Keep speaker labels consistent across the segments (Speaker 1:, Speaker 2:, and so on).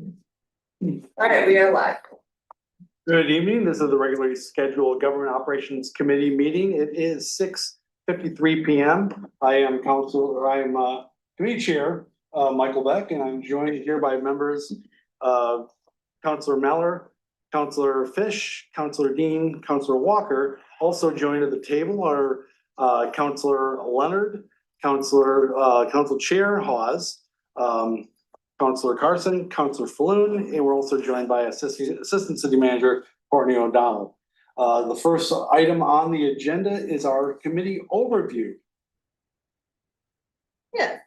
Speaker 1: All right, we are live.
Speaker 2: Good evening. This is the regularly scheduled Government Operations Committee meeting. It is 6:53 p.m. I am Committee Chair Michael Beck, and I'm joined here by members Councilor Meller, Councilor Fish, Councilor Dean, Councilor Walker. Also joined at the table are Councilor Leonard, Council Chair Hawes, Councilor Carson, Councilor Falloon, and we're also joined by Assistant City Manager Courtney O'Donnell. The first item on the agenda is our committee overview.
Speaker 1: Yeah.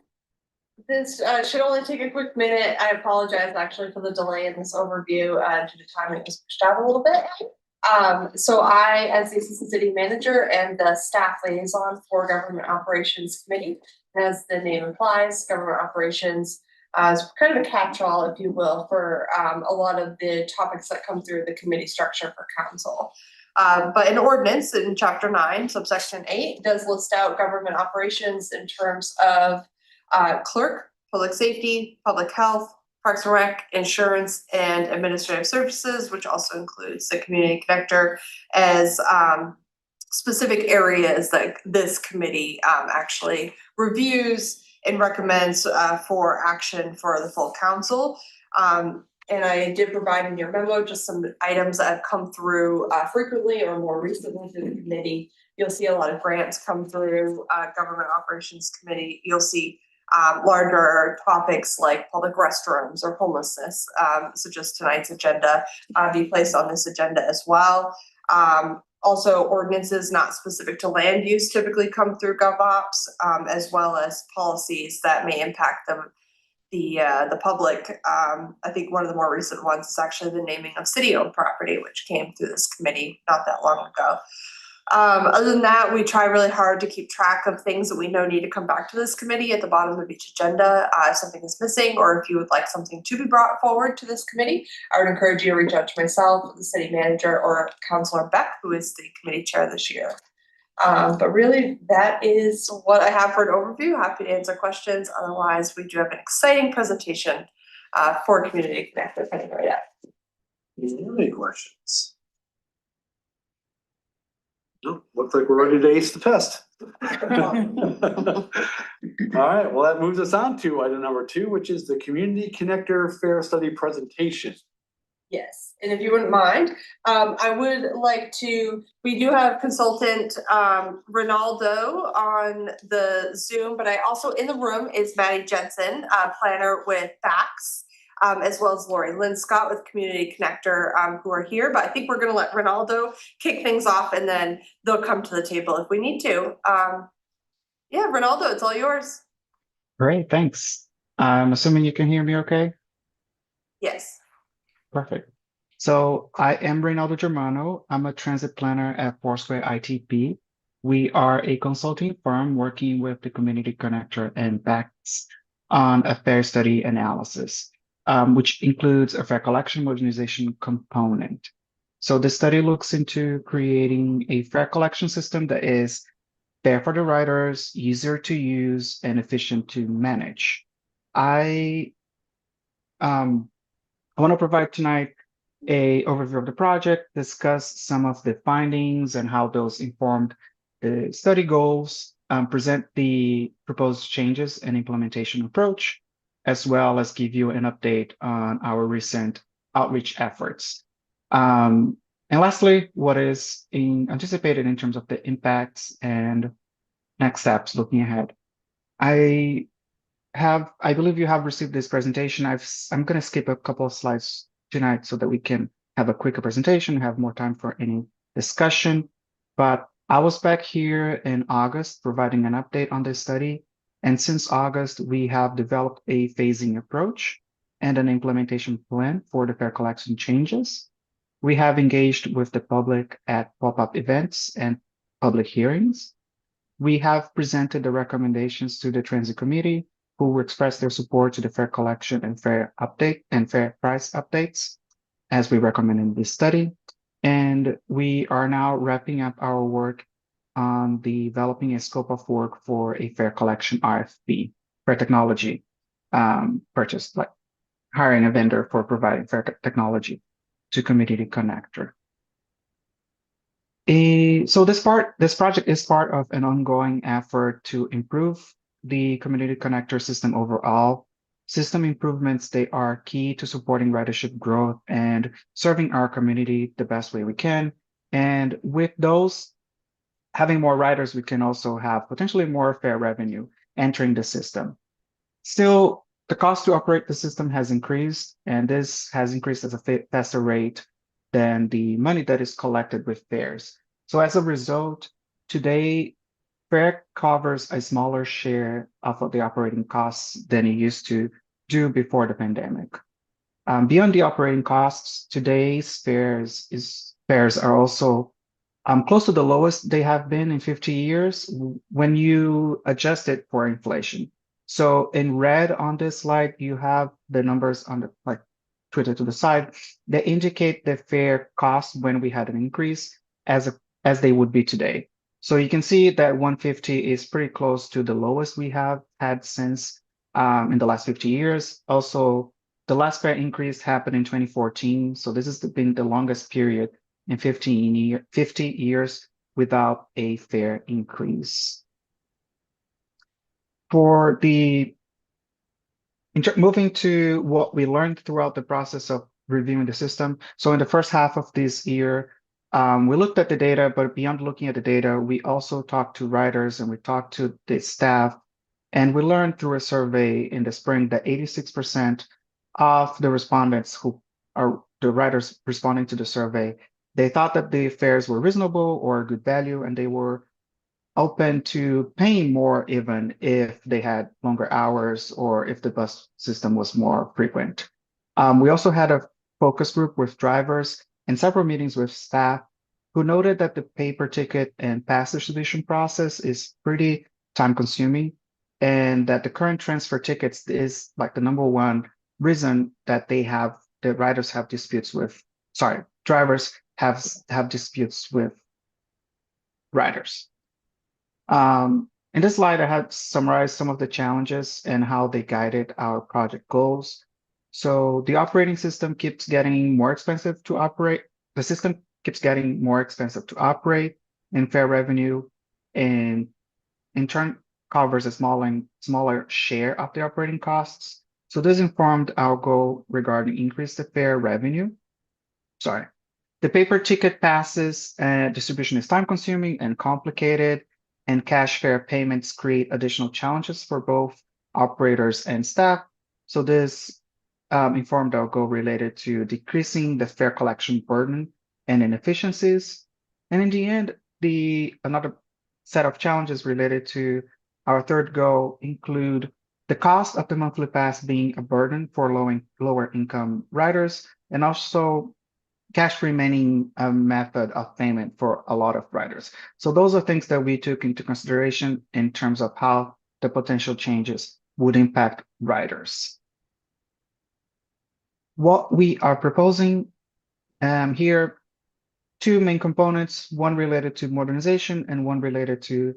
Speaker 1: This should only take a quick minute. I apologize actually for the delay in this overview due to time it was pushed out a little bit. So I, as the Assistant City Manager and the staff liaison for Government Operations Committee, as the name implies, Government Operations is kind of a catch-all, if you will, for a lot of the topics that come through the committee structure for council. But an ordinance in Chapter 9, subsection 8, does list out government operations in terms of clerk, public safety, public health, parks and rec, insurance, and administrative services, which also includes the community connector as specific areas that this committee actually reviews and recommends for action for the full council. And I did provide in your memo just some items that have come through frequently or more recently through the committee. You'll see a lot of grants come through Government Operations Committee. You'll see larger topics like public restrooms or homelessness. So just tonight's agenda be placed on this agenda as well. Also, ordinances not specific to land use typically come through GovOps, as well as policies that may impact the public. I think one of the more recent ones is actually the naming of city-owned property, which came through this committee not that long ago. Other than that, we try really hard to keep track of things that we know need to come back to this committee at the bottom of each agenda. If something is missing or if you would like something to be brought forward to this committee, I would encourage you to reach out to myself, the city manager, or Councilor Beck, who is the committee chair this year. But really, that is what I have for an overview. Happy to answer questions. Otherwise, we do have an exciting presentation for Community Connector coming right up.
Speaker 2: Any questions? No, looks like we're ready to ace the test. All right, well, that moves us on to item number 2, which is the Community Connector Fair Study presentation.
Speaker 1: Yes, and if you wouldn't mind, I would like to, we do have consultant Ronaldo on the Zoom, but I also in the room is Maddie Jensen, planner with FACTS, as well as Lori Lynn Scott with Community Connector, who are here. But I think we're gonna let Ronaldo kick things off and then they'll come to the table if we need to. Yeah, Ronaldo, it's all yours.
Speaker 3: Great, thanks. I'm assuming you can hear me okay?
Speaker 1: Yes.
Speaker 3: Perfect. So I am Reynaldo Germano. I'm a transit planner at Foursquare ITP. We are a consulting firm working with the Community Connector and FACTS on a fair study analysis, which includes a fare collection modernization component. So the study looks into creating a fare collection system that is fair for the riders, easier to use, and efficient to manage. I want to provide tonight an overview of the project, discuss some of the findings and how those informed the study goals, present the proposed changes and implementation approach, as well as give you an update on our recent outreach efforts. And lastly, what is anticipated in terms of the impacts and next steps looking ahead. I believe you have received this presentation. I'm going to skip a couple of slides tonight so that we can have a quicker presentation, have more time for any discussion. But I was back here in August providing an update on this study. And since August, we have developed a phasing approach and an implementation plan for the fare collection changes. We have engaged with the public at pop-up events and public hearings. We have presented the recommendations to the Transit Committee, who expressed their support to the fare collection and fare update and fare price updates, as we recommend in this study. And we are now wrapping up our work on developing a scope of work for a fare collection RFP, fare technology purchase. hiring a vendor for providing fare technology to Community Connector. So this project is part of an ongoing effort to improve the Community Connector system overall. System improvements, they are key to supporting ridership growth and serving our community the best way we can. And with those, having more riders, we can also have potentially more fare revenue entering the system. Still, the cost to operate the system has increased, and this has increased at a faster rate than the money that is collected with fares. So as a result, today, fare covers a smaller share of the operating costs than it used to do before the pandemic. Beyond the operating costs, today's fares are also close to the lowest they have been in 50 years when you adjust it for inflation. So in red on this slide, you have the numbers on the Twitter to the side that indicate the fare cost when we had an increase as they would be today. So you can see that 150 is pretty close to the lowest we have had since in the last 50 years. Also, the last fare increase happened in 2014. So this has been the longest period in 50 years without a fare increase. Moving to what we learned throughout the process of reviewing the system. So in the first half of this year, we looked at the data, but beyond looking at the data, we also talked to riders and we talked to the staff. And we learned through a survey in the spring that 86% of the respondents who are the riders responding to the survey, they thought that the fares were reasonable or good value, and they were open to paying more even if they had longer hours or if the bus system was more frequent. We also had a focus group with drivers and several meetings with staff who noted that the paper ticket and pass distribution process is pretty time consuming, and that the current transfer tickets is like the number one reason that drivers have disputes with riders. In this slide, I have summarized some of the challenges and how they guided our project goals. So the operating system keeps getting more expensive to operate. The system keeps getting more expensive to operate, and fare revenue and in turn covers a smaller share of the operating costs. So this informed our goal regarding increase the fare revenue. The paper ticket passes distribution is time consuming and complicated, and cash fare payments create additional challenges for both operators and staff. So this informed our goal related to decreasing the fare collection burden and inefficiencies. And in the end, another set of challenges related to our third goal include the cost of the monthly pass being a burden for lower income riders, and also cash remaining method of payment for a lot of riders. So those are things that we took into consideration in terms of how the potential changes would impact riders. What we are proposing here, two main components, one related to modernization and one related to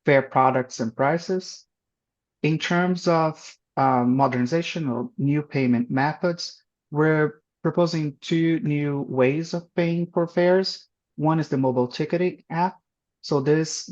Speaker 3: fare products and prices. In terms of modernization or new payment methods, we're proposing two new ways of paying for fares. One is the mobile ticketing app. So this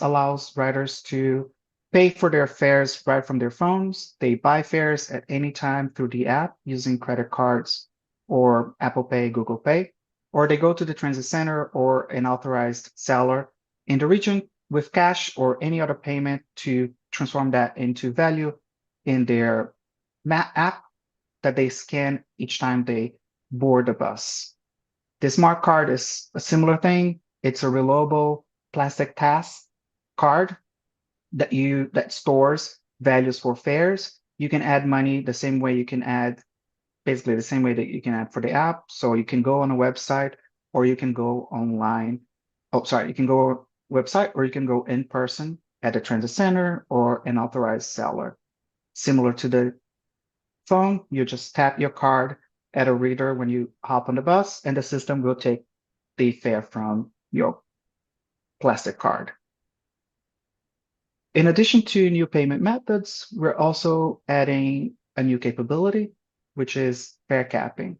Speaker 3: allows riders to pay for their fares right from their phones. They buy fares at any time through the app using credit cards or Apple Pay, Google Pay, or they go to the transit center or an authorized seller in the region with cash or any other payment to transform that into value in their app that they scan each time they board the bus. The smart card is a similar thing. It's a relevable plastic task card that stores values for fares. You can add money the same way you can add, basically the same way that you can add for the app. So you can go on a website or you can go online. You can go website or you can go in person at a transit center or an authorized seller. Similar to the phone, you just tap your card at a reader when you hop on the bus, and the system will take the fare from your plastic card. In addition to new payment methods, we're also adding a new capability. which is fare capping.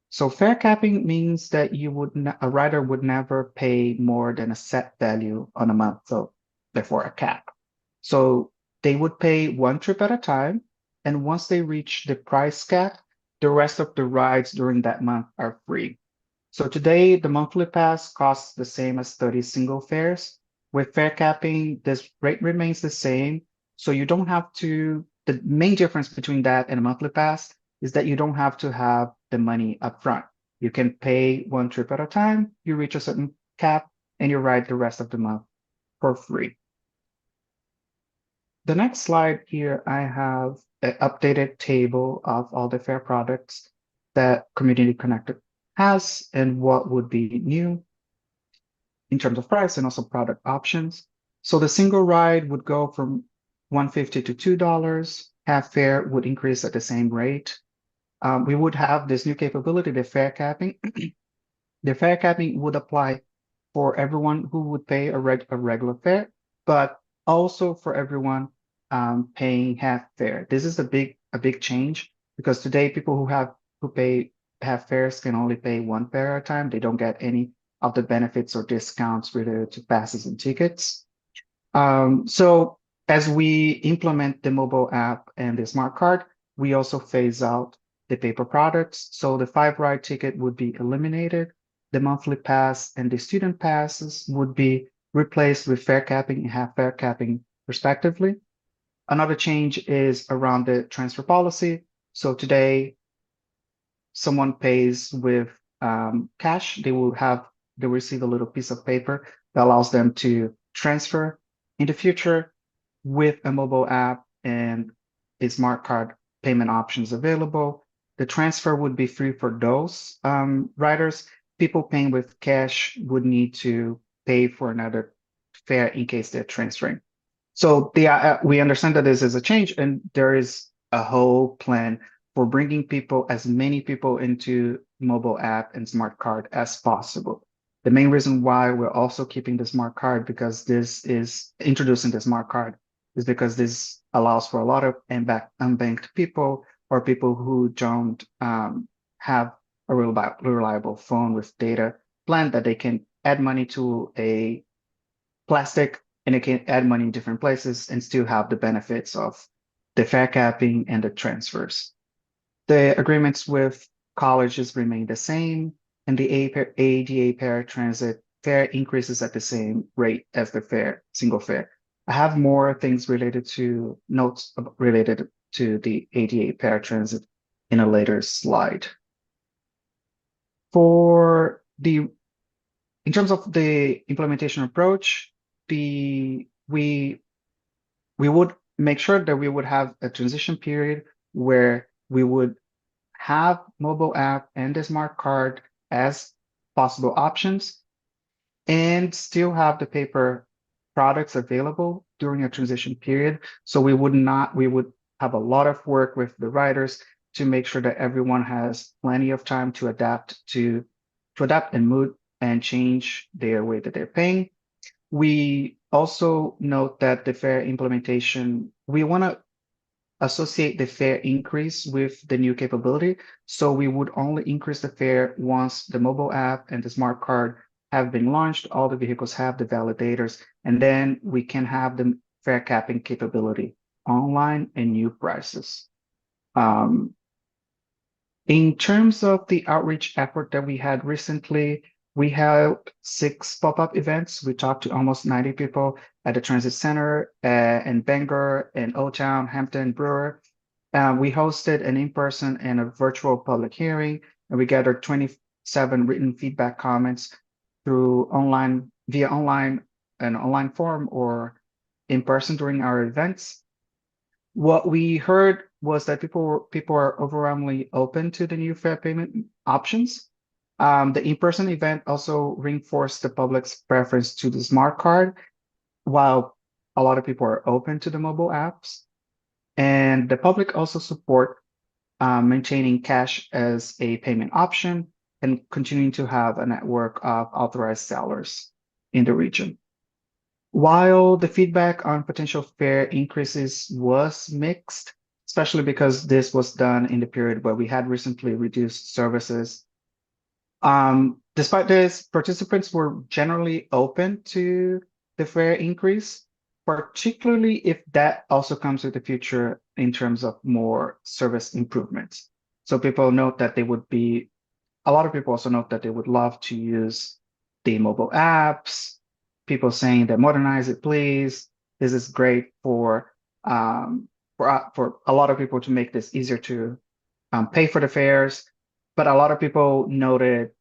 Speaker 3: So fare capping means that a rider would never pay more than a set value on a month, so therefore a cap. So they would pay one trip at a time, and once they reach the price cap, the rest of the rides during that month are free. So today, the monthly pass costs the same as 30 single fares. With fare capping, this rate remains the same. So you don't have to, the main difference between that and a monthly pass is that you don't have to have the money up front. You can pay one trip at a time, you reach a certain cap, and you ride the rest of the month for free. The next slide here, I have an updated table of all the fare products that Community Connected has and what would be new in terms of price and also product options. So the single ride would go from $150 to $2. Half fare would increase at the same rate. We would have this new capability, the fare capping. The fare capping would apply for everyone who would pay a regular fare, but also for everyone paying half fare. This is a big change because today people who pay half fares can only pay one fare at a time. They don't get any of the benefits or discounts related to passes and tickets. So as we implement the mobile app and the smart card, we also phase out the paper products. So the 5-ride ticket would be eliminated. The monthly pass and the student passes would be replaced with fare capping and half fare capping respectively. Another change is around the transfer policy. So today, someone pays with cash, they will receive a little piece of paper that allows them to transfer. In the future, with a mobile app and a smart card payment options available, the transfer would be free for those riders. People paying with cash would need to pay for another fare in case they're transferring. So we understand that this is a change, and there is a whole plan for bringing as many people into mobile app and smart card as possible. The main reason why we're also keeping the smart card because this is introducing the smart card is because this allows for a lot of unbanked people or people who don't have a reliable phone with data plan that they can add money to a plastic and it can add money in different places and still have the benefits of the fare capping and the transfers. The agreements with colleges remain the same, and the ADA paratransit fare increases at the same rate as the single fare. I have more things notes related to the ADA paratransit in a later slide. In terms of the implementation approach, we would make sure that we would have a transition period where we would have mobile app and the smart card as possible options and still have the paper products available during a transition period. So we would have a lot of work with the riders to make sure that everyone has plenty of time to adapt and move and change their way that they're paying. We also note that the fare implementation, we want to associate the fare increase with the new capability. So we would only increase the fare once the mobile app and the smart card have been launched, all the vehicles have the validators, and then we can have the fare capping capability online and new prices. In terms of the outreach effort that we had recently, we held 6 pop-up events. We talked to almost 90 people at the Transit Center in Bangor, in Old Town, Hampton, Brewer. We hosted an in-person and a virtual public hearing, and we gathered 27 written feedback comments via an online form or in person during our events. What we heard was that people are overwhelmingly open to the new fare payment options. The in-person event also reinforced the public's preference to the smart card, while a lot of people are open to the mobile apps. And the public also support maintaining cash as a payment option and continuing to have a network of authorized sellers in the region. While the feedback on potential fare increases was mixed, especially because this was done in the period where we had recently reduced services. Despite this, participants were generally open to the fare increase, particularly if that also comes with the future in terms of more service improvements. So people note that a lot of people also note that they would love to use the mobile apps, people saying that modernize it, please. This is great for a lot of people to make this easier to pay for the fares. But a lot of people noted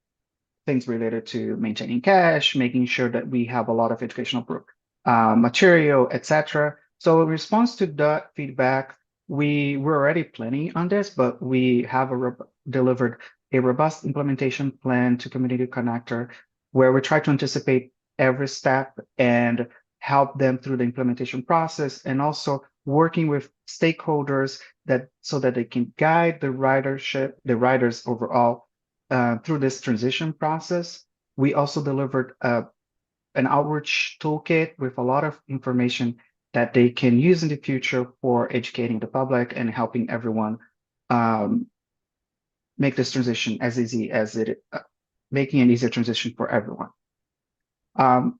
Speaker 3: things related to maintaining cash, making sure that we have a lot of educational material, etc. So in response to that feedback, we were already planning on this, but we have delivered a robust implementation plan to Community Connector, where we try to anticipate every step and help them through the implementation process, and also working with stakeholders so that they can guide the riders overall through this transition process. We also delivered an outreach toolkit with a lot of information that they can use in the future for educating the public and helping everyone make this transition as easy as making an easier transition for everyone.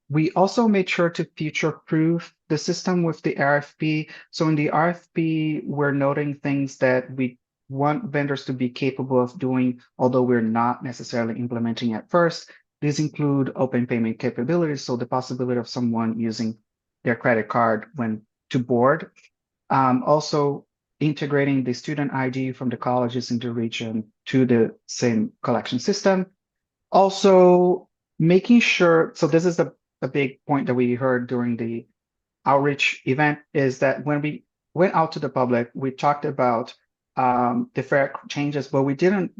Speaker 3: We also made sure to future-proof the system with the RFP. So in the RFP, we're noting things that we want vendors to be capable of doing, although we're not necessarily implementing at first. These include open payment capabilities, so the possibility of someone using their credit card when to board. Also integrating the student ID from the colleges in the region to the same collection system. Also making sure, so this is a big point that we heard during the outreach event, is that when we went out to the public, we talked about the fare changes, but we didn't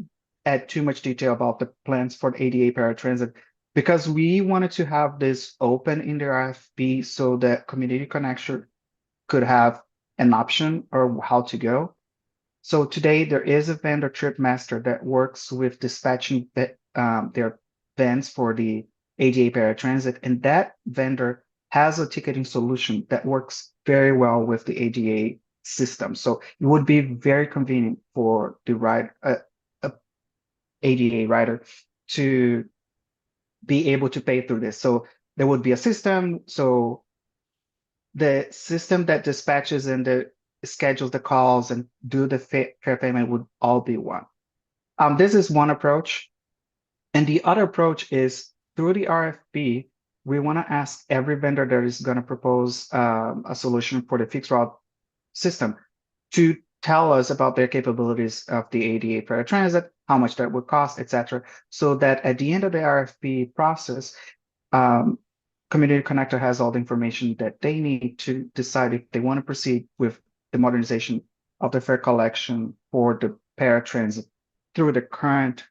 Speaker 3: add too much detail about the plans for the ADA paratransit, because we wanted to have this open in the RFP so that Community Connector could have an option or how to go. So today there is a vendor, Tripmaster, that works with dispatching their vans for the ADA paratransit, and that vendor has a ticketing solution that works very well with the ADA system. So it would be very convenient for the ADA rider to be able to pay through this. So there would be a system. So the system that dispatches and schedules the calls and do the fare payment would all be one. This is one approach. And the other approach is through the RFP, we want to ask every vendor that is going to propose a solution for the fixed route system to tell us about their capabilities of the ADA paratransit, how much that would cost, etc., so that at the end of the RFP process, Community Connector has all the information that they need to decide if they want to proceed with the modernization of the fare collection for the paratransit through the current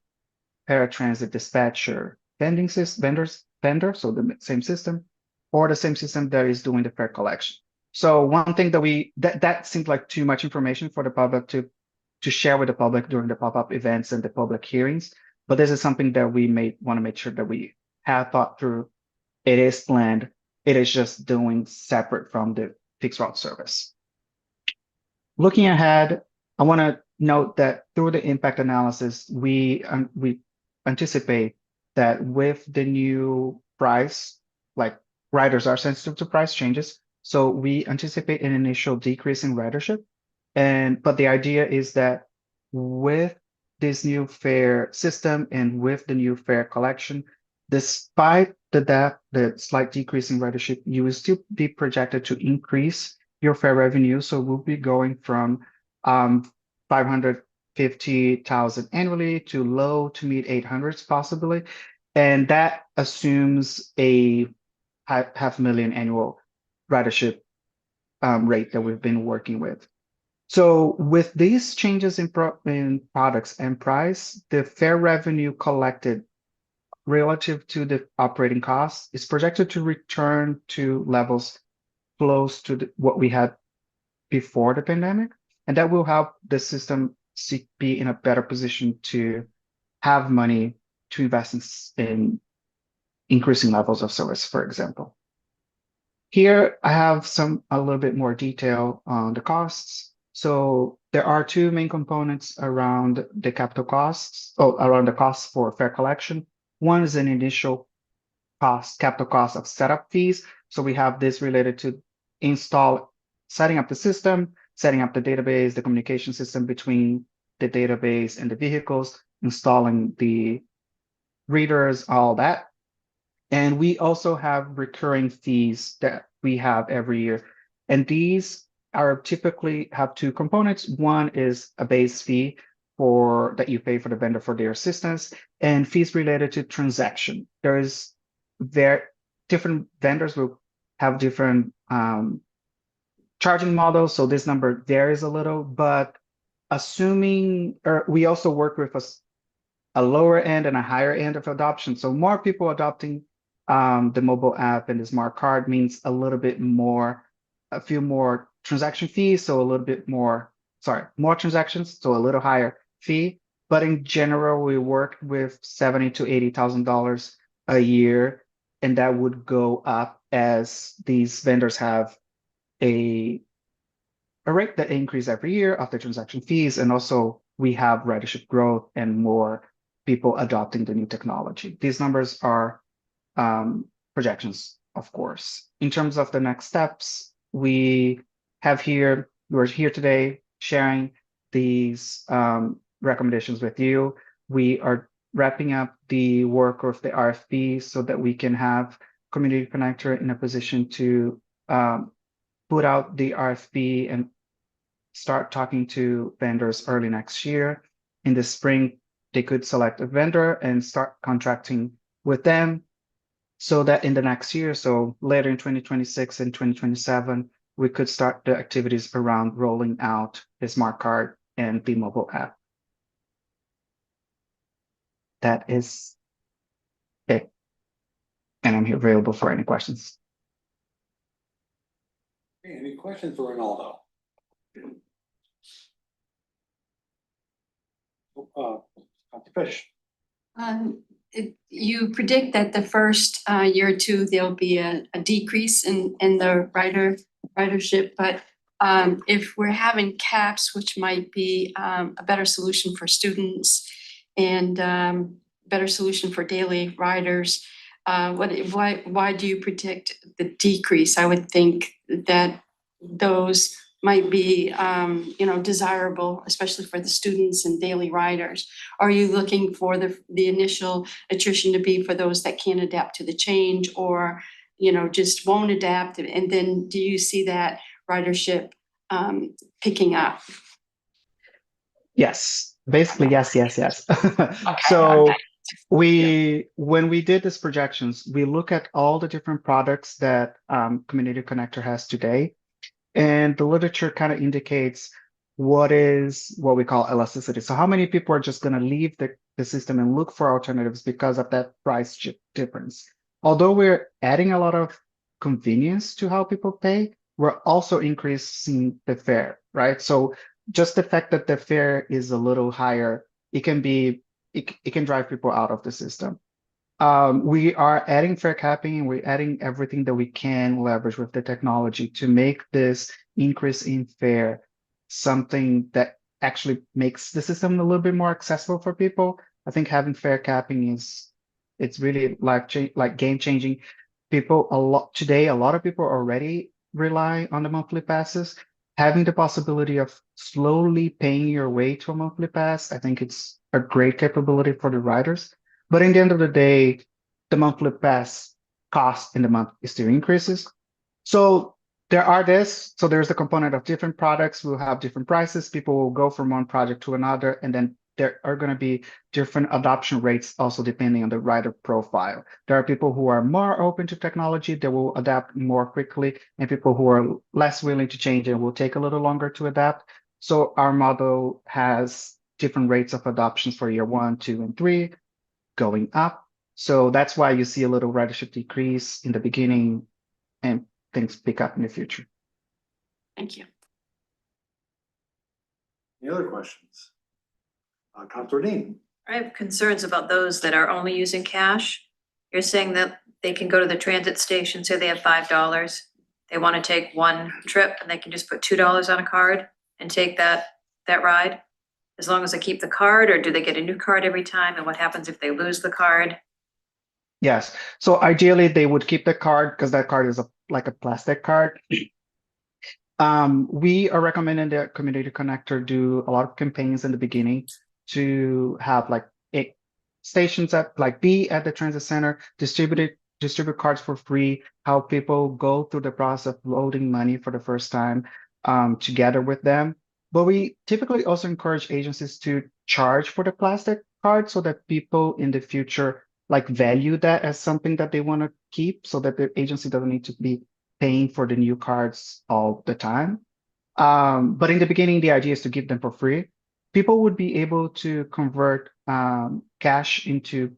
Speaker 3: paratransit dispatcher vendor, so the same system, or the same system that is doing the fare collection. So one thing that seemed like too much information for the public to share with the public during the pop-up events and the public hearings, but this is something that we want to make sure that we have thought through. It is planned. It is just doing separate from the fixed route service. Looking ahead, I want to note that through the impact analysis, we anticipate that with the new price, like riders are sensitive to price changes, so we anticipate an initial decrease in ridership. But the idea is that with this new fare system and with the new fare collection, despite the slight decrease in ridership, you will still be projected to increase your fare revenue. So we'll be going from 550,000 annually to low to mid 800s possibly. And that assumes a 500,000 annual ridership rate that we've been working with. So with these changes in products and price, the fare revenue collected relative to the operating costs is projected to return to levels close to what we had before the pandemic. And that will help the system be in a better position to have money to invest in increasing levels of service, for example. Here I have a little bit more detail on the costs. So there are two main components around the capital costs, around the costs for fare collection. One is an initial cost, capital cost of setup fees. So we have this related to setting up the system, setting up the database, the communication system between the database and the vehicles, installing the readers, all that. And we also have recurring fees that we have every year. And these are typically have two components. One is a base fee that you pay for the vendor for their assistance, and fees related to transaction. Different vendors will have different charging models, so this number varies a little, but we also work with a lower end and a higher end of adoption. So more people adopting the mobile app and the smart card means a few more transaction fees, so more transactions, so a little higher fee. But in general, we work with $70,000 to $80,000 a year, and that would go up as these vendors have a rate that increase every year of the transaction fees, and also we have ridership growth and more people adopting the new technology. These numbers are projections, of course. In terms of the next steps, we're here today sharing these recommendations with you. We are wrapping up the work of the RFP so that we can have Community Connector in a position to put out the RFP and start talking to vendors early next year. In the spring, they could select a vendor and start contracting with them, so that in the next year, so later in 2026 and 2027, we could start the activities around rolling out the smart card and the mobile app. That is it. And I'm here available for any questions.
Speaker 2: Okay, any questions for Ronaldo? Fish.
Speaker 4: You predict that the first year or two, there'll be a decrease in the ridership, but if we're having caps, which might be a better solution for students and better solution for daily riders, why do you predict the decrease? I would think that those might be desirable, especially for the students and daily riders. Are you looking for the initial attrition to be for those that can't adapt to the change, or just won't adapt, and then do you see that ridership picking up?
Speaker 3: Yes, basically yes. So when we did these projections, we look at all the different products that Community Connector has today. And the literature kind of indicates what we call elasticity. So how many people are just going to leave the system and look for alternatives because of that price difference? Although we're adding a lot of convenience to how people pay, we're also increasing the fare, right? So just the fact that the fare is a little higher, it can drive people out of the system. We are adding fare capping, and we're adding everything that we can leverage with the technology to make this increase in fare something that actually makes the system a little bit more accessible for people. I think having fare capping it's really game changing. A lot of people already rely on the monthly passes. Having the possibility of slowly paying your way to a monthly pass, I think it's a great capability for the riders. But in the end of the day, the monthly pass cost in the month still increases. So there's the component of different products will have different prices. People will go from one project to another, and then there are going to be different adoption rates also depending on the rider profile. There are people who are more open to technology that will adapt more quickly, and people who are less willing to change and will take a little longer to adapt. So our model has different rates of adoptions for year 1, 2, and 3. Going up. So that's why you see a little ridership decrease in the beginning and things pick up in the future.
Speaker 4: Thank you.
Speaker 2: Any other questions? Councilor Dean.
Speaker 5: I have concerns about those that are only using cash. You're saying that they can go to the transit station, say they have $5. They want to take one trip and they can just put $2 on a card and take that that ride? As long as they keep the card, or do they get a new card every time? And what happens if they lose the card?
Speaker 3: Yes. So ideally, they would keep the card because that card is like a plastic card. We are recommending that Community Connector do a lot of campaigns in the beginning to have like stations at like be at the transit center, distribute cards for free, how people go through the process of loading money for the first time together with them. But we typically also encourage agencies to charge for the plastic card so that people in the future like value that as something that they want to keep so that the agency doesn't need to be paying for the new cards all the time. But in the beginning, the idea is to give them for free. People would be able to convert cash into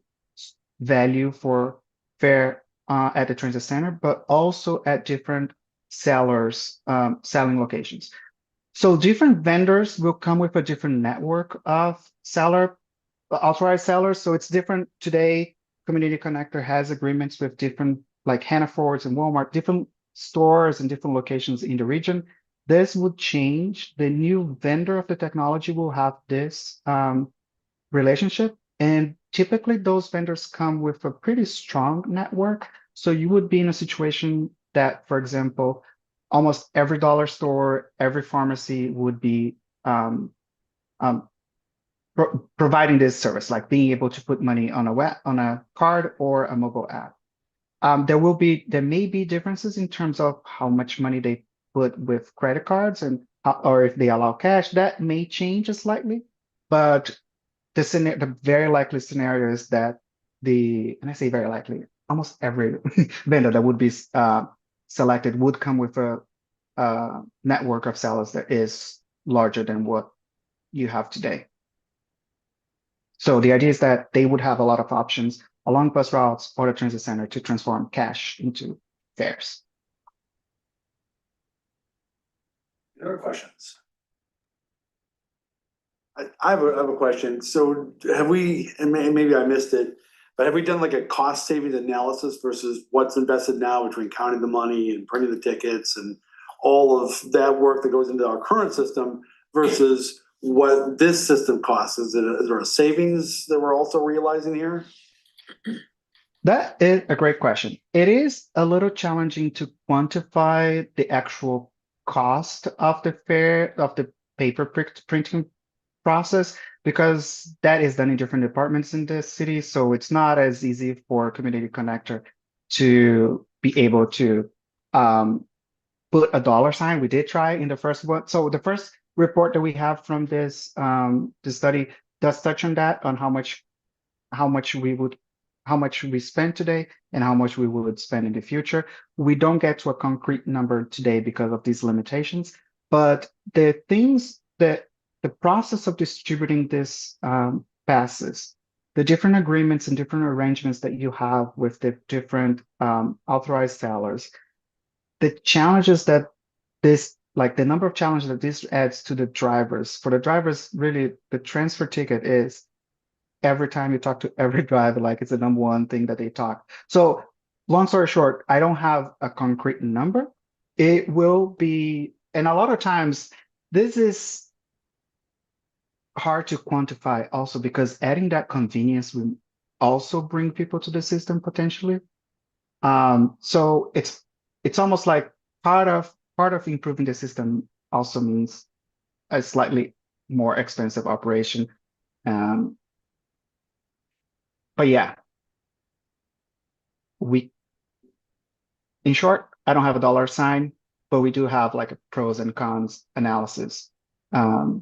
Speaker 3: value for fare at the transit center, but also at different sellers selling locations. So different vendors will come with a different network of authorized sellers. So it's different today. Community Connector has agreements with different like Hannaford's and Walmart, different stores and different locations in the region. This would change. The new vendor of the technology will have this relationship. And typically those vendors come with a pretty strong network. So you would be in a situation that, for example, almost every dollar store, every pharmacy would be providing this service, like being able to put money on a card or a mobile app. There may be differences in terms of how much money they put with credit cards or if they allow cash. That may change slightly, but the very likely scenario is that and I say very likely, almost every vendor that would be selected would come with a network of sellers that is larger than what you have today. So the idea is that they would have a lot of options along bus routes or the transit center to transform cash into fares.
Speaker 2: Any other questions? I have a question. So have we, and maybe I missed it, but have we done like a cost savings analysis versus what's invested now between counting the money and printing the tickets and all of that work that goes into our current system versus what this system costs? Is there a savings that we're also realizing here?
Speaker 3: That is a great question. It is a little challenging to quantify the actual cost of the paper printing process because that is done in different departments in the city. So it's not as easy for Community Connector to be able to put a dollar sign. We did try in the first one. So the first report that we have from this study does touch on that, on how much we spend today and how much we would spend in the future. We don't get to a concrete number today because of these limitations, but the process of distributing this passes, the different agreements and different arrangements that you have with the different authorized sellers, the challenges that the number of challenges that this adds to the drivers. For the drivers, really, the transfer ticket is every time you talk to every driver, like it's the number one thing that they talk. So long story short, I don't have a concrete number. It will be, and a lot of times this is hard to quantify also because adding that convenience will also bring people to the system potentially. So it's almost like part of improving the system also means a slightly more expensive operation. But yeah, in short, I don't have a dollar sign, but we do have like a pros and cons analysis.
Speaker 2: The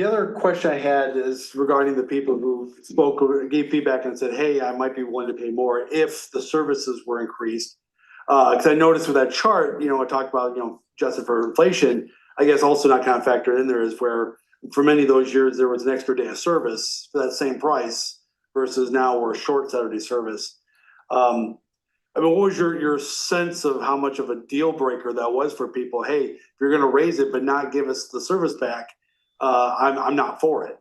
Speaker 2: other question I had is regarding the people who spoke or gave feedback and said, hey, I might be willing to pay more if the services were increased. Because I noticed with that chart, I talked about, adjusted for inflation, I guess also not kind of factored in there is where for many of those years, there was an extra day of service for that same price versus now we're short Saturday service. What was your sense of how much of a deal breaker that was for people? Hey, if you're going to raise it but not give us the service back, I'm not for it.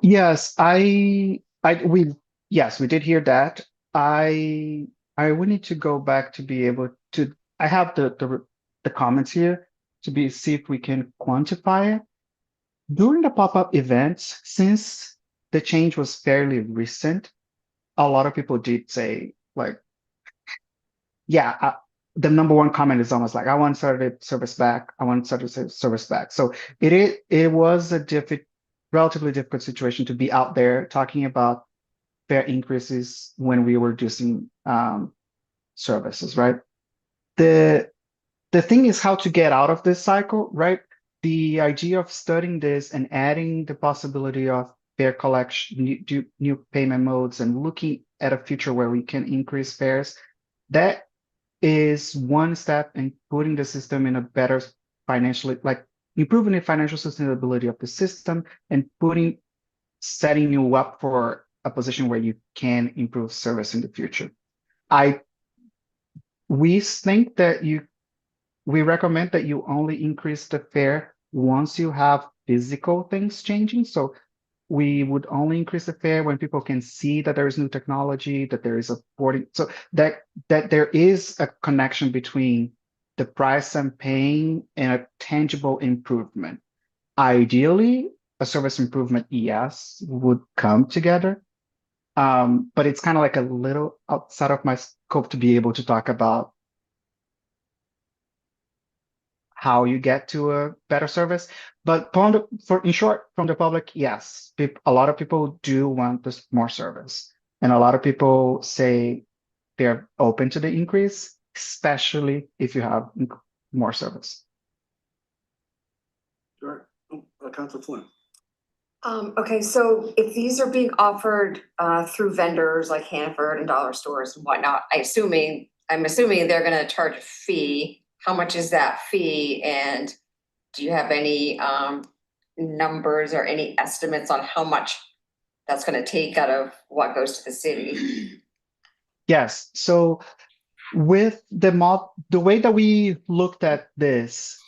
Speaker 3: Yes, we did hear that. I would need to go back to be able to I have the comments here to see if we can quantify it. During the pop-up events, since the change was fairly recent, a lot of people did say like, yeah, the number one comment is almost like, I want Saturday service back. I want Saturday service back. So it was a relatively difficult situation to be out there talking about fare increases when we were reducing services, right? The thing is how to get out of this cycle, right? The idea of studying this and adding the possibility of fare collection, new payment modes, and looking at a future where we can increase fares, that is one step in putting the system in a better financially, like improving the financial sustainability of the system and setting you up for a position where you can improve service in the future. We think that we recommend that you only increase the fare once you have physical things changing. So we would only increase the fare when people can see that there is new technology, that there is a boarding, so that there is a connection between the price I'm paying and a tangible improvement. Ideally, a service improvement, yes, would come together. But it's kind of like a little outside of my scope to be able to talk about how you get to a better service. But in short, from the public, yes, a lot of people do want this more service. And a lot of people say they're open to the increase, especially if you have more service.
Speaker 2: Sure. Councilor Flynn.
Speaker 6: Okay, so if these are being offered through vendors like Hannaford and dollar stores and whatnot, I'm assuming they're gonna charge a fee. How much is that fee? And do you have any numbers or any estimates on how much that's gonna take out of what goes to the city?
Speaker 3: Yes. So with the way that we looked at this,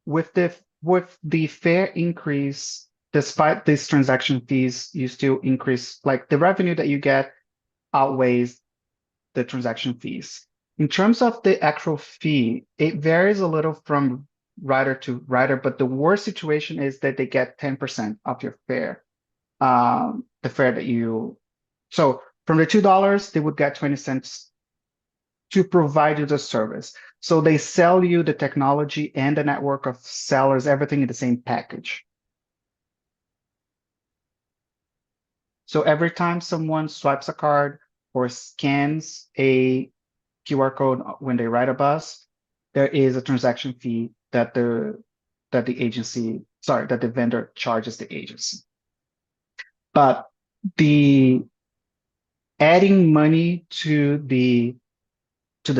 Speaker 3: with the fare increase, despite these transaction fees, you still increase, like the revenue that you get outweighs the transaction fees. In terms of the actual fee, it varies a little from rider to rider, but the worst situation is that they get 10% of your fare. The fare that so from the $2, they would get 20 cents to provide you the service. So they sell you the technology and the network of sellers, everything in the same package. So every time someone swipes a card or scans a QR code when they ride a bus, there is a transaction fee that the vendor charges the agency. But the adding money to the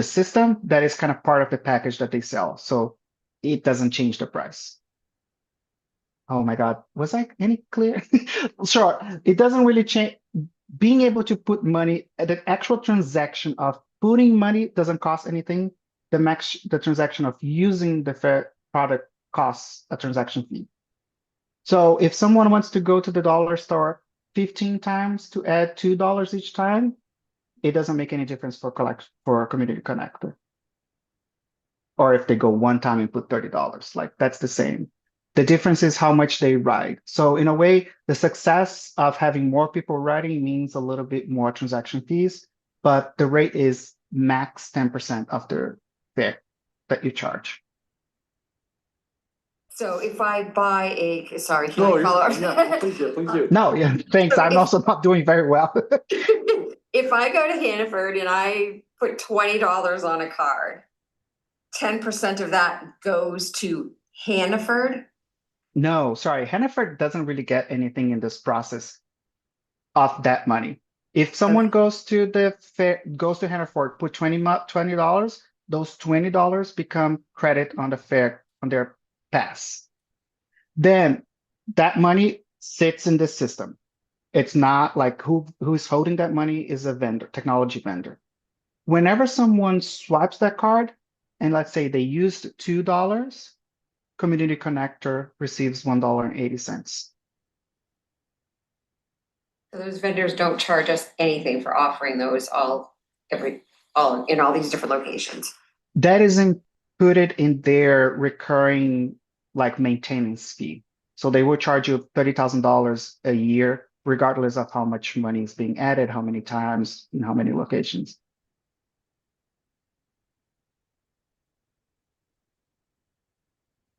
Speaker 3: system, that is kind of part of the package that they sell. So it doesn't change the price. Oh my God, was I any clear? Sure, it doesn't really change. Being able to put money, the actual transaction of putting money doesn't cost anything. The transaction of using the fare product costs a transaction fee. So if someone wants to go to the dollar store 15 times to add $2 each time, it doesn't make any difference for a community connector. Or if they go one time and put $30, like that's the same. The difference is how much they ride. So in a way, the success of having more people riding means a little bit more transaction fees, but the rate is max 10% of the fare that you charge.
Speaker 6: So if I buy sorry, can
Speaker 2: No,
Speaker 6: I follow up?
Speaker 2: yeah, please do.
Speaker 3: No, yeah, thanks.
Speaker 6: So
Speaker 3: I'm also not doing very well.
Speaker 6: If I go to Hannaford and I put $20 on a card, 10% of that goes to Hannaford?
Speaker 3: No, sorry, Hannaford doesn't really get anything in this process of that money. If someone goes to Hannaford, put $20, those $20 become credit on the fare on their pass. Then that money sits in the system. It's not like who's holding that money is a vendor, technology vendor. Whenever someone swipes that card, and let's say they used $2, Community Connector receives $1.80.
Speaker 6: So those vendors don't charge us anything for offering those all in all these different locations?
Speaker 3: That is included in their recurring like maintenance fee. So they will charge you $30,000 a year, regardless of how much money is being added, how many times, and how many locations.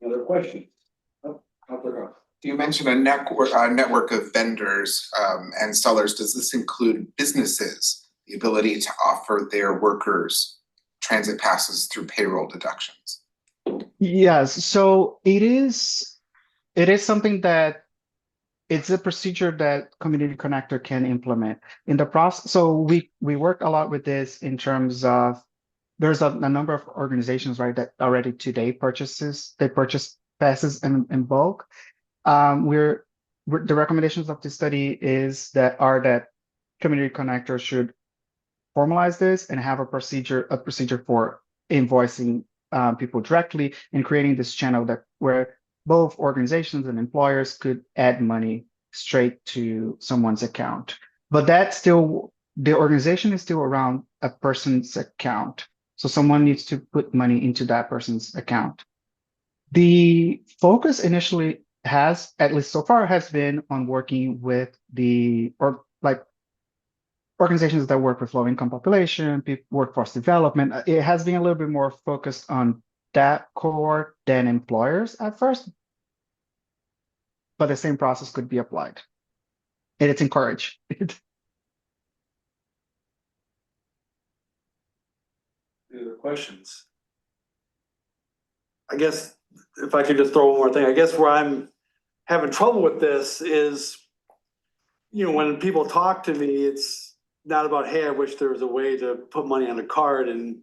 Speaker 2: Other questions? Oh, Counselor Gross.
Speaker 7: You mentioned a network of vendors and sellers. Does this include businesses, the ability to offer their workers transit passes through payroll deductions?
Speaker 3: Yes, so it is something that it's a procedure that Community Connector can implement in the process. So we work a lot with this in terms of there's a number of organizations, right, that already today they purchase passes in bulk. The recommendations of the study are that Community Connector should formalize this and have a procedure for invoicing people directly and creating this channel where both organizations and employers could add money straight to someone's account. But the organization is still around a person's account. So someone needs to put money into that person's account. The focus initially has, at least so far, has been on working with organizations that work with low income population, workforce development. It has been a little bit more focused on that cohort than employers at first, but the same process could be applied, and it's encouraged.
Speaker 2: Any other questions? I guess if I could just throw one more thing, I guess where I'm having trouble with this is, when people talk to me, it's not about, hey, I wish there was a way to put money on a card and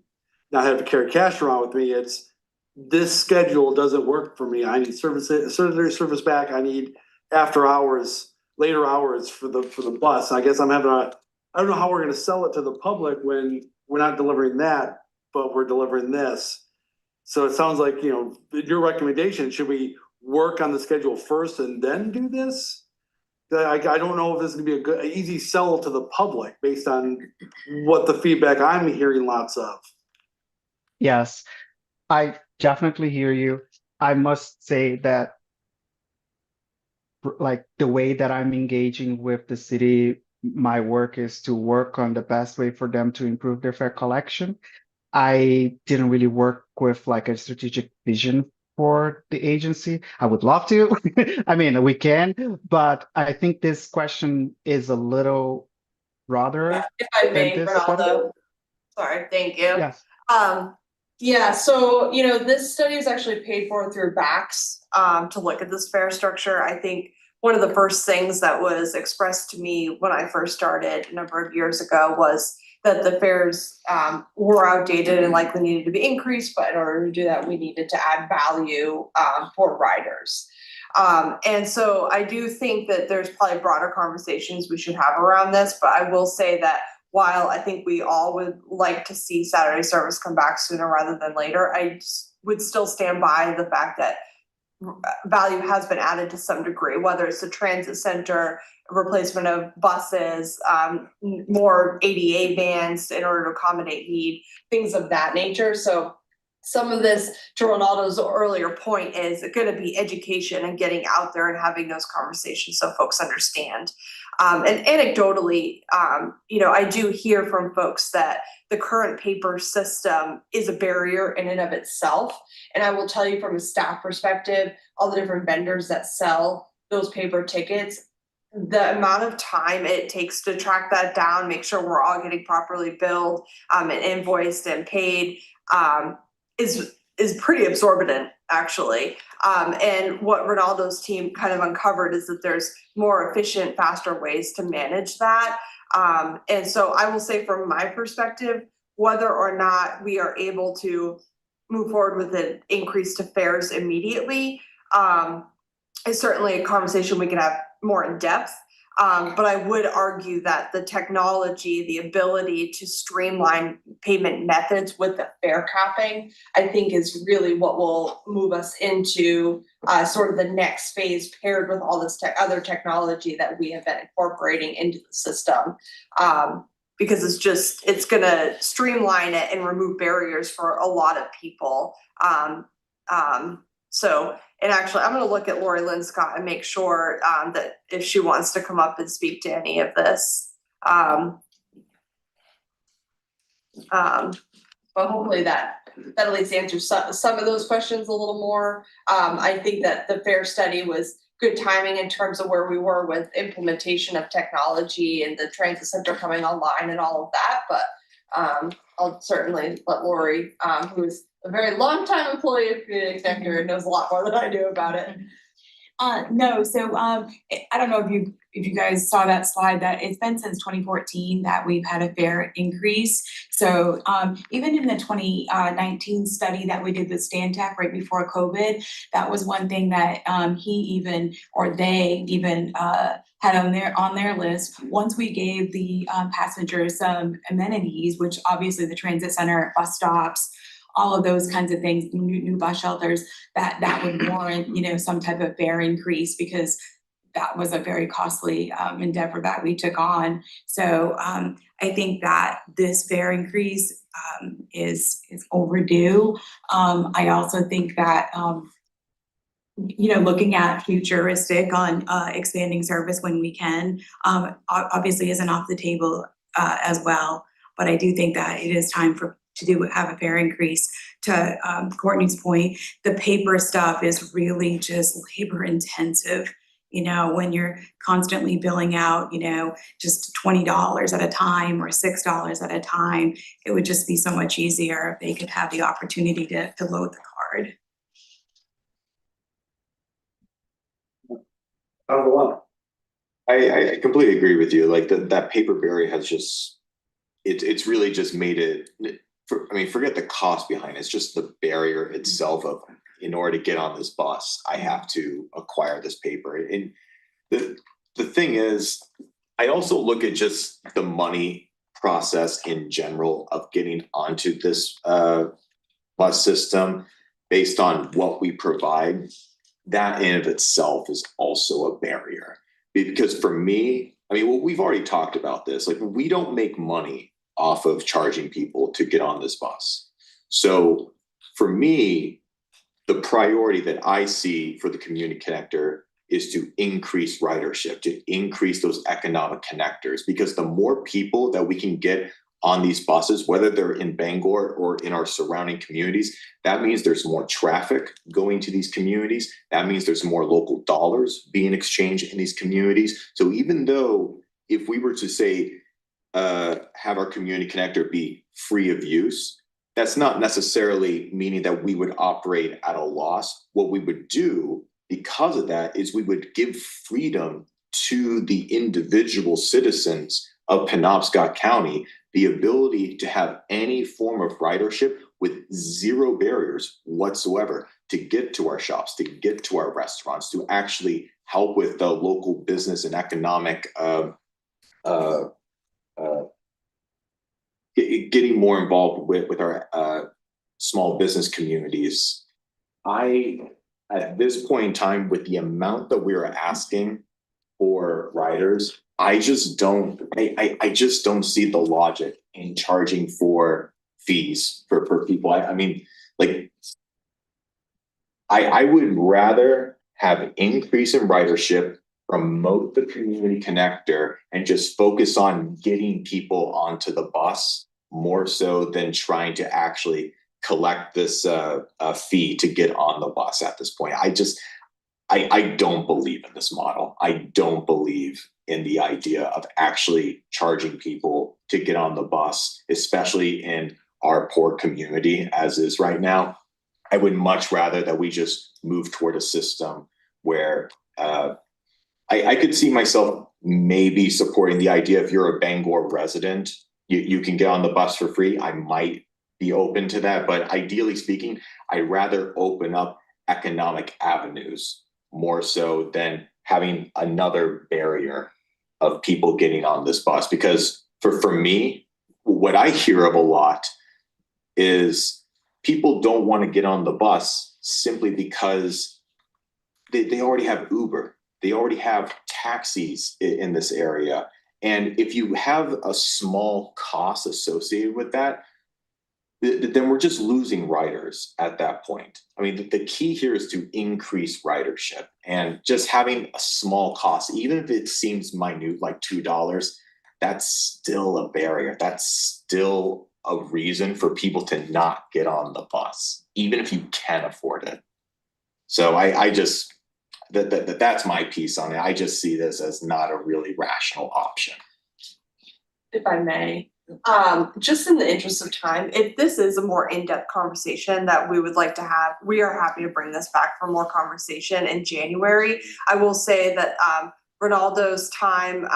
Speaker 2: not have to carry cash around with me. It's this schedule doesn't work for me. I need service back. I need later hours for the bus. I guess I don't know how we're going to sell it to the public when we're not delivering that, but we're delivering this. So it sounds like, your recommendation, should we work on the schedule first and then do this? I don't know if this is gonna be an easy sell to the public based on what the feedback I'm hearing lots of.
Speaker 3: Yes, I definitely hear you. I must say that like the way that I'm engaging with the city, my work is to work on the best way for them to improve their fare collection. I didn't really work with like a strategic vision for the agency. I would love to. I mean, we can, but I think this question is a little broader
Speaker 1: If I
Speaker 3: than
Speaker 1: may,
Speaker 3: this study.
Speaker 1: Ronaldo. Sorry, thank you.
Speaker 3: Yes.
Speaker 1: Yeah, so, this study is actually paid for through BACS, to look at this fare structure. I think one of the first things that was expressed to me when I first started a number of years ago was that the fares were outdated and likely needed to be increased, but in order to do that, we needed to add value for riders. And so I do think that there's probably broader conversations we should have around this, but I will say that while I think we all would like to see Saturday service come back sooner rather than later, I would still stand by the fact that value has been added to some degree, whether it's the transit center, replacement of buses, more ADA vans in order to accommodate need, things of that nature. So some of this, to Ronaldo's earlier point, is going to be education and getting out there and having those conversations so folks understand. And anecdotally, I do hear from folks that the current paper system is a barrier in and of itself. And I will tell you from a staff perspective, all the different vendors that sell those paper tickets, the amount of time it takes to track that down, make sure we're all getting properly billed and invoiced and paid is pretty absorbent, actually. And what Ronaldo's team kind of uncovered is that there's more efficient, faster ways to manage that. And so I will say from my perspective, whether or not we are able to move forward with an increase to fares immediately is certainly a conversation we can have more in depth. But I would argue that the technology, the ability to streamline payment methods with the fare capping, I think is really what will move us into sort of the next phase, paired with all this other technology that we have been incorporating into the system. because it's gonna streamline it and remove barriers for a lot of people. So, and actually, I'm gonna look at Lori Lynn Scott and make sure, that if she wants to come up and speak to any of this. But hopefully that at least answers some of those questions a little more. I think that the FAIR study was good timing in terms of where we were with implementation of technology and the transit center coming online and all of that, but I'll certainly let Lori, who is a very long time employee of Community Connector and knows a lot more than I do about it.
Speaker 8: No, so I don't know if you guys saw that slide, that it's been since 2014 that we've had a fare increase. So even in the 2019 study that we did with Stantec right before COVID, that was one thing that they even had on their list. Once we gave the passengers some amenities, which obviously the transit center, bus stops, all of those kinds of things, new bus shelters, that would warrant, some type of fare increase, because that was a very costly endeavor that we took on. So I think that this fare increase is overdue. I also think that looking at futuristic on expanding service when we can, obviously isn't off the table as well. But I do think that it is time to have a fare increase. To Courtney's point, the paper stuff is really just labor intensive. When you're constantly billing out, just $20 at a time or $6 at a time, it would just be so much easier if they could have the opportunity to load the card.
Speaker 9: I completely agree with you. Like that paper barrier has just, it's really just made it, forget the cost behind it. It's just the barrier itself of, in order to get on this bus, I have to acquire this paper. And the thing is, I also look at just the money process in general of getting onto this bus system based on what we provide. That in of itself is also a barrier. Because for me, we've already talked about this. Like, we don't make money off of charging people to get on this bus. So for me, the priority that I see for the Community Connector is to increase ridership, to increase those economic connectors, because the more people that we can get on these buses, whether they're in Bangor or in our surrounding communities, that means there's more traffic going to these communities. That means there's more local dollars being exchanged in these communities. So even though if we were to say, have our Community Connector be free of use, that's not necessarily meaning that we would operate at a loss. What we would do because of that is we would give freedom to the individual citizens of Penobscot County, the ability to have any form of ridership with zero barriers whatsoever to get to our shops, to get to our restaurants, to actually help with the local business and economic getting more involved with our small business communities. At this point in time, with the amount that we are asking for riders, I just don't see the logic in charging for fees for people. I would rather have increase in ridership, promote the Community Connector, and just focus on getting people onto the bus more so than trying to actually collect this fee to get on the bus at this point. I don't believe in this model. I don't believe in the idea of actually charging people to get on the bus, especially in our poor community as is right now. I would much rather that we just move toward a system where I could see myself maybe supporting the idea if you're a Bangor resident, you can get on the bus for free. I might be open to that, but ideally speaking, I'd rather open up economic avenues more so than having another barrier of people getting on this bus. Because for me, what I hear of a lot is people don't want to get on the bus simply because they already have Uber. They already have taxis in this area. And if you have a small cost associated with that, then we're just losing riders at that point. I mean, the key here is to increase ridership, and just having a small cost, even if it seems minute, like $2, that's still a barrier. That's still a reason for people to not get on the bus, even if you can afford it. So I just, that's my piece on it. I just see this as not a really rational option.
Speaker 1: If I may, just in the interest of time, if this is a more in-depth conversation that we would like to have, we are happy to bring this back for more conversation in January. I will say that Ronaldo's time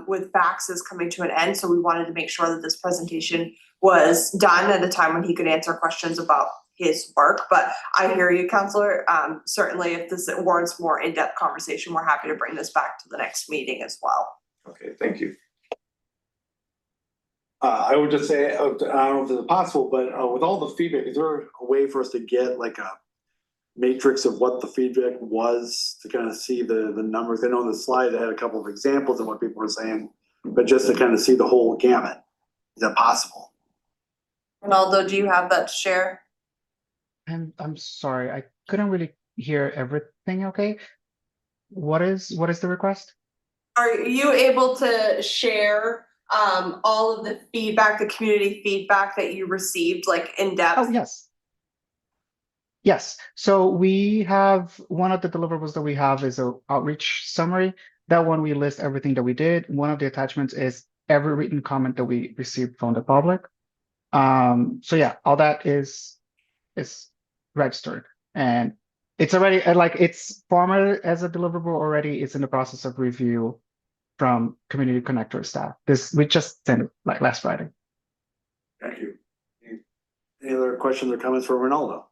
Speaker 1: with VAX is coming to an end, so we wanted to make sure that this presentation was done at a time when he could answer questions about his work. But I hear you, Counselor. Certainly, if this warrants more in-depth conversation, we're happy to bring this back to the next meeting as well.
Speaker 9: Okay, thank you.
Speaker 2: I would just say, I don't know if it's possible, but with all the feedback, is there a way for us to get like a matrix of what the feedback was to kind of see the numbers? I know on the slide I had a couple of examples of what people were saying, but just to kind of see the whole gamut. Is that possible?
Speaker 1: Ronaldo, do you have that to share?
Speaker 3: I'm sorry, I couldn't really hear everything. Okay, what is the request?
Speaker 1: Are you able to share all of the feedback, the community feedback that you received, like in depth?
Speaker 3: Oh, yes. Yes, so we have, one of the deliverables that we have is a outreach summary. That one, we list everything that we did. One of the attachments is every written comment that we received from the public. So yeah, all that is registered, and it's already like it's formatted as a deliverable already. It's in the process of review from Community Connector staff. We just sent it like last Friday.
Speaker 2: Thank you. Any other questions or comments for Ronaldo?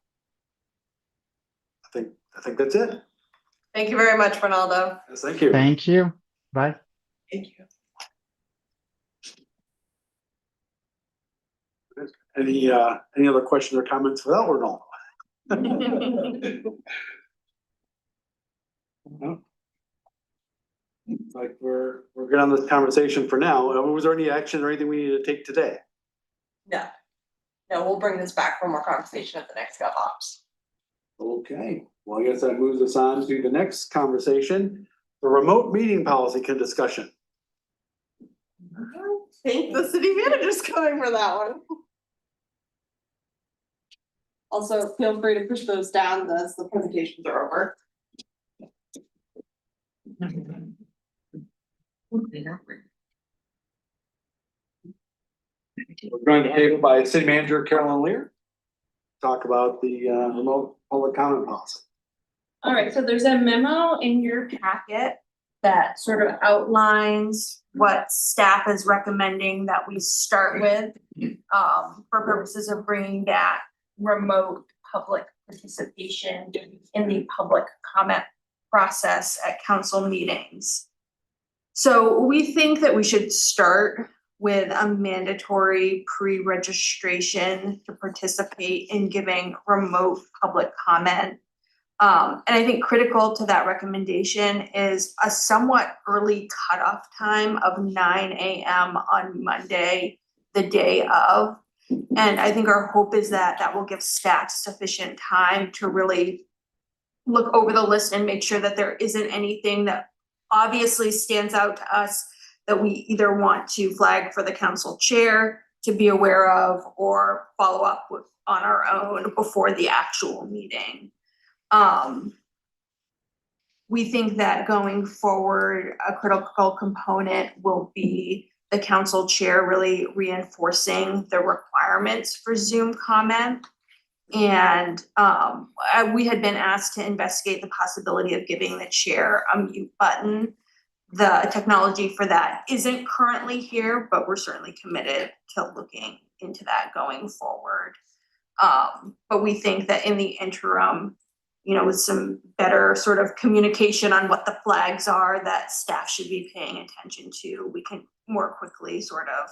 Speaker 2: I think that's it.
Speaker 1: Thank you very much, Ronaldo.
Speaker 2: Yes, thank you.
Speaker 3: Thank you. Bye.
Speaker 1: Thank you.
Speaker 2: Any other questions or comments for that Ronaldo? No? Like we're good on this conversation for now. Was there any action or anything we need to take today?
Speaker 1: No, we'll bring this back for more conversation at the next GovOps.
Speaker 2: Okay, well, I guess that moves us on to the next conversation, the remote meeting policy discussion.
Speaker 1: I think the city manager's coming for that one. Also, feel free to push those down as the presentations are over.
Speaker 2: We're going to table by City Manager Carolyn Lear. Talk about the remote public comment policy.
Speaker 10: All right, so there's a memo in your packet that sort of outlines what staff is recommending that we start with for purposes of bringing that remote public participation in the public comment process at council meetings. So we think that we should start with a mandatory pre-registration to participate in giving remote public comment. And I think critical to that recommendation is a somewhat early cutoff time of 9 a.m. on Monday, the day of. And I think our hope is that that will give staff sufficient time to really look over the list and make sure that there isn't anything that obviously stands out to us that we either want to flag for the council chair to be aware of or follow up with on our own before the actual meeting. We think that going forward, a critical component will be the council chair really reinforcing the requirements for Zoom comment. And we had been asked to investigate the possibility of giving the chair a mute button. The technology for that isn't currently here, but we're certainly committed to looking into that going forward. But we think that in the interim, you know, with some better sort of communication on what the flags are that staff should be paying attention to, we can more quickly sort of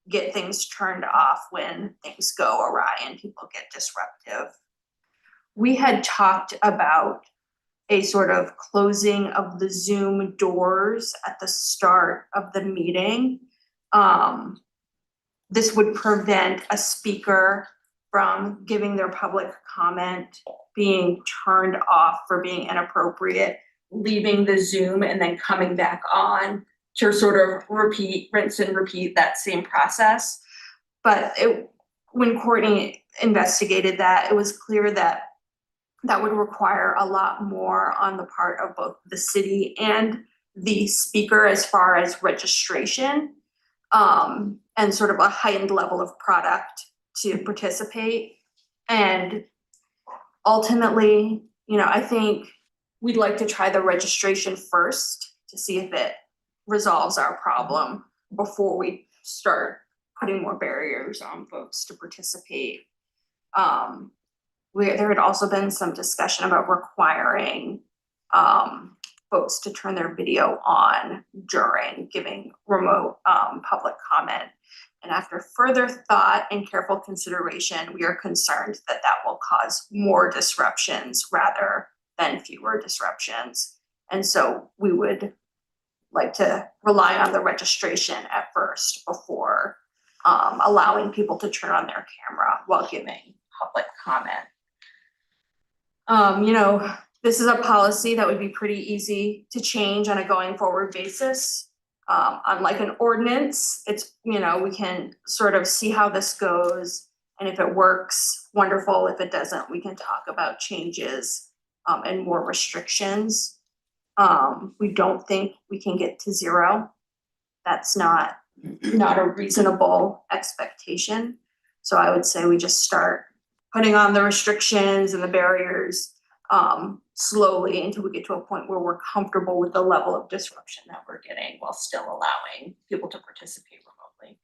Speaker 10: get things turned off when things go awry and people get disruptive. We had talked about a sort of closing of the Zoom doors at the start of the meeting. This would prevent a speaker from giving their public comment, being turned off for being inappropriate, leaving the Zoom and then coming back on to sort of rinse and repeat that same process. But when Courtney investigated that, it was clear that that would require a lot more on the part of both the city and the speaker as far as registration, and sort of a heightened level of product to participate. And ultimately, I think we'd like to try the registration first to see if it resolves our problem before we start putting more barriers on folks to participate. There had also been some discussion about requiring folks to turn their video on during giving remote public comment. And after further thought and careful consideration, we are concerned that that will cause more disruptions rather than fewer disruptions. And so we would like to rely on the registration at first before allowing people to turn on their camera while giving public comment. This is a policy that would be pretty easy to change on a going forward basis. Unlike an ordinance, it's, we can sort of see how this goes. And if it works, wonderful. If it doesn't, we can talk about changes and more restrictions. We don't think we can get to 0. That's not a reasonable expectation. So I would say we just start putting on the restrictions and the barriers slowly until we get to a point where we're comfortable with the level of disruption that we're getting while still allowing people to participate remotely.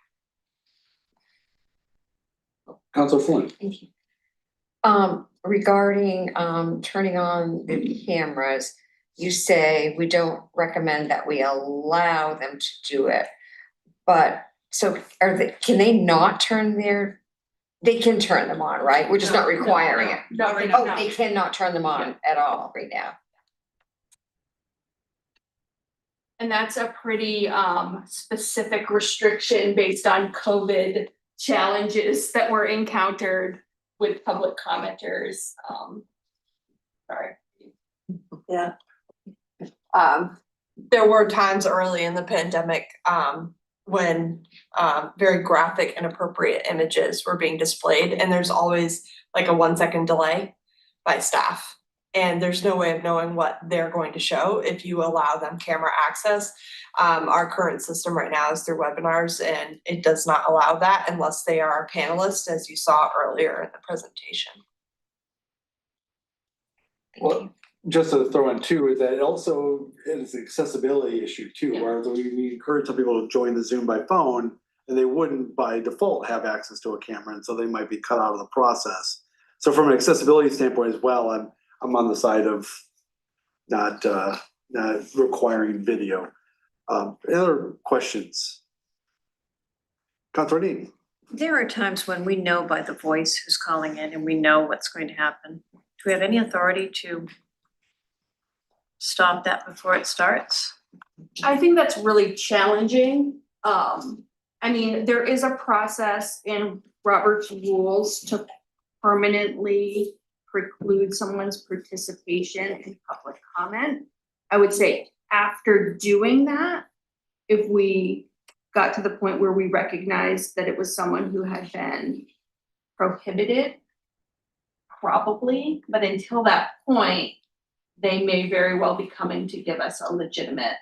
Speaker 2: Councilor Flynn.
Speaker 6: Thank you. Regarding turning on the cameras, you say we don't recommend that we allow them to do it. But so can they not turn they can turn them on, right? We're just not requiring it.
Speaker 10: No,
Speaker 6: They cannot turn them on at all right now.
Speaker 10: And that's a pretty specific restriction based on COVID challenges that were encountered with public commenters. Sorry.
Speaker 1: Yeah. There were times early in the pandemic when very graphic, inappropriate images were being displayed, and there's always like a 1-second delay by staff. And there's no way of knowing what they're going to show if you allow them camera access. Our current system right now is through webinars, and it does not allow that unless they are a panelist, as you saw earlier in the presentation.
Speaker 2: Well, just to throw in too, is that it also is an accessibility issue too, where we encourage some people to join the Zoom by phone and they wouldn't by default have access to a camera, and so they might be cut out of the process. So from an accessibility standpoint as well, I'm on the side of not requiring video. Any other questions? Councilor Dean.
Speaker 5: There are times when we know by the voice who's calling in and we know what's going to happen. Do we have any authority to stop that before it starts?
Speaker 10: I think that's really challenging. There is a process in Robert's rules to permanently preclude someone's participation in public comment. I would say after doing that, if we got to the point where we recognized that it was someone who had been prohibited, probably, but until that point, they may very well be coming to give us a legitimate,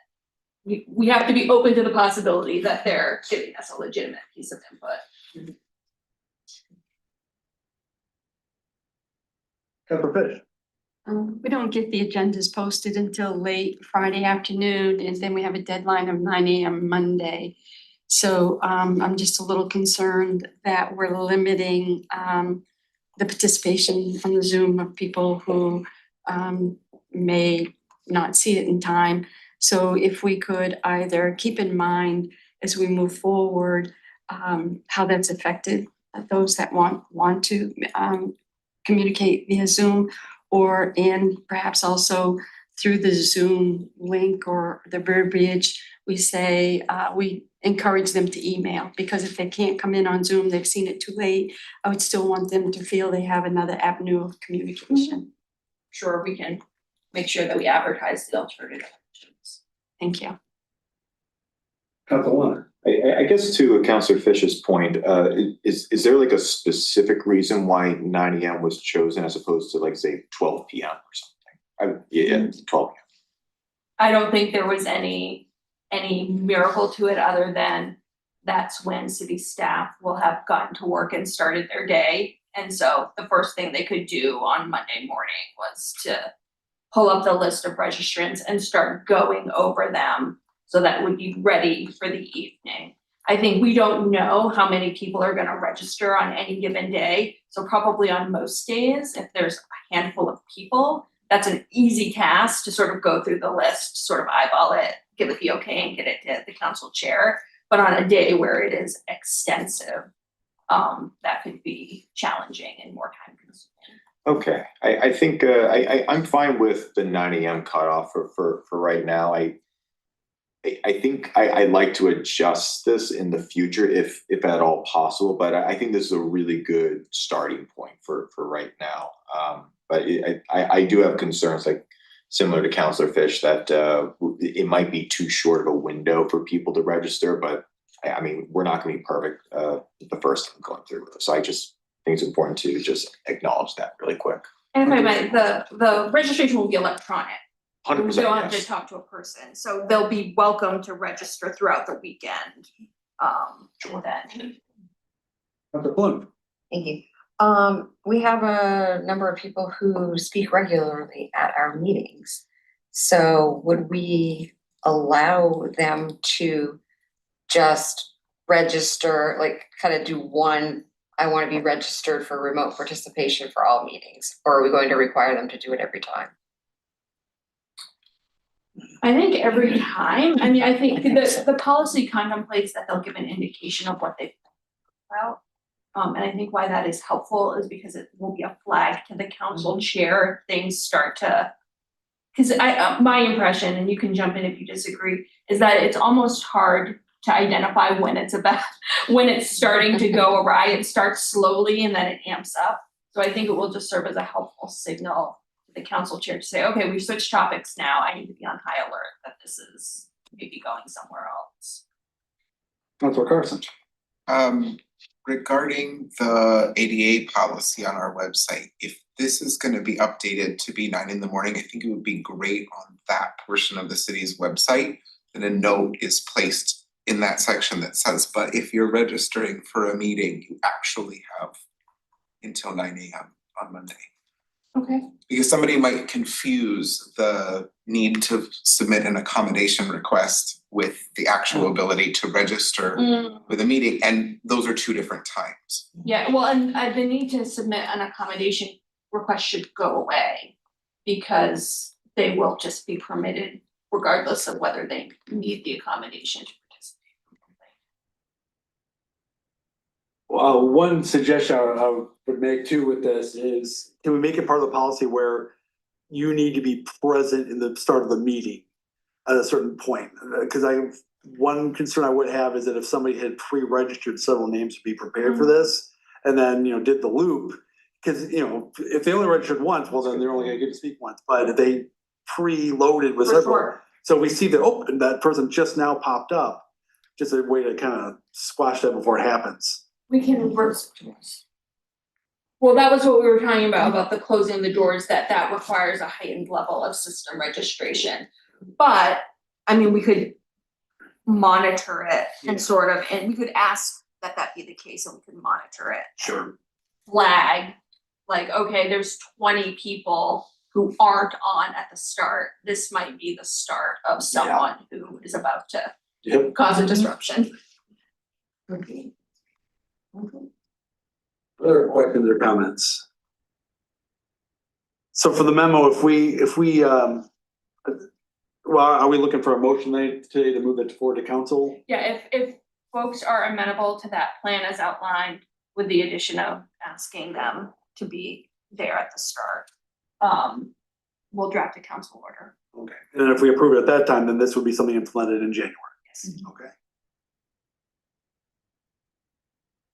Speaker 10: we have to be open to the possibility that they're giving us a legitimate piece of input.
Speaker 2: Councilor Fish.
Speaker 4: We don't get the agendas posted until late Friday afternoon, and then we have a deadline of 9 a.m. Monday. So I'm just a little concerned that we're limiting the participation on the Zoom of people who may not see it in time. So if we could either keep in mind as we move forward how that's affected those that want to communicate via Zoom, and perhaps also through the Zoom link or the verbiage, we say, we encourage them to email, because if they can't come in on Zoom, they've seen it too late. I would still want them to feel they have another avenue of communication.
Speaker 10: Sure, we can make sure that we advertise the alternative options.
Speaker 4: Thank you.
Speaker 2: Council Leonard.
Speaker 9: I guess to Counselor Fish's point, is there like a specific reason why 9 AM was chosen as opposed to like, say, 12 PM or something? Yeah, 12 PM.
Speaker 10: I don't think there was any miracle to it other than that's when city staff will have gotten to work and started their day. And so the first thing they could do on Monday morning was to pull up the list of registrants and start going over them so that it would be ready for the evening. I think we don't know how many people are gonna register on any given day. So probably on most days, if there's a handful of people, that's an easy task to sort of go through the list, sort of eyeball it, give it the okay and get it to the council chair. But on a day where it is extensive, that could be challenging and more time consuming.
Speaker 9: Okay, I think I'm fine with the 9 AM cutoff for right now. I think I'd like to adjust this in the future if at all possible, but I think this is a really good starting point for right now. But I do have concerns, like similar to Counselor Fish, that it might be too short of a window for people to register, but I mean, we're not gonna be perfect the first time going through with this. So I just think it's important to just acknowledge that really quick.
Speaker 10: And if I might, the registration will be electronic.
Speaker 9: 100%,
Speaker 10: We don't have to
Speaker 9: yes.
Speaker 10: talk to a person, so they'll be welcome to register throughout the weekend. Then.
Speaker 2: Dr. Bloom.
Speaker 6: Thank you. We have a number of people who speak regularly at our meetings. So would we allow them to just register, like kind of do one, I want to be registered for remote participation for all meetings? Or are we going to require them to do it every time?
Speaker 10: I think every time, I mean, I think the policy contemplates that they'll give an indication of what they about. And I think why that is helpful is because it will be a flag to the council chair if things start to. Cause my impression, and you can jump in if you disagree, is that it's almost hard to identify when it's starting to go awry. It starts slowly and then it amps up. So I think it will just serve as a helpful signal to the council chair to say, okay, we've switched topics now. I need to be on high alert that this is maybe going somewhere else.
Speaker 2: Councilor Carson.
Speaker 7: Regarding the ADA policy on our website, if this is gonna be updated to be 9 AM, I think it would be great on that portion of the city's website that a note is placed in that section that says, but if you're registering for a meeting, you actually have until 9 AM on Monday.
Speaker 10: Okay.
Speaker 7: Because somebody might confuse the need to submit an accommodation request with the actual ability to register with a meeting, and those are two different times.
Speaker 10: Yeah, well, and the need to submit an accommodation request should go away because they will just be permitted regardless of whether they need the accommodation to participate.
Speaker 2: One suggestion I would make too with this is, can we make it part of the policy where you need to be present in the start of the meeting at a certain point? Because one concern I would have is that if somebody had pre-registered several names to be prepared for this, and then, did the loop, because, if they only registered once, well, then they're only gonna get to speak once, but if they pre-loaded with
Speaker 10: For
Speaker 2: several,
Speaker 10: sure.
Speaker 2: so we see that, oh, and that person just now popped up, just a way to kind of squash that before it happens.
Speaker 10: We can reverse doors. Well, that was what we were talking about the closing the doors, that requires a heightened level of system registration. But, I mean, we could monitor it and and we could ask that be the case and we could monitor it.
Speaker 2: Sure.
Speaker 10: Flag, like, okay, there's 20 people who aren't on at the start. This might be the start of someone who is about to cause a disruption.
Speaker 2: Other questions or comments? So for the memo, if we, well, are we looking for a motion today to move it forward to council?
Speaker 10: Yeah, if folks are amenable to that plan as outlined with the addition of asking them to be there at the start. we'll draft a council order.
Speaker 2: Okay, and if we approve it at that time, then this would be something implemented in January.
Speaker 10: Yes.
Speaker 2: Okay.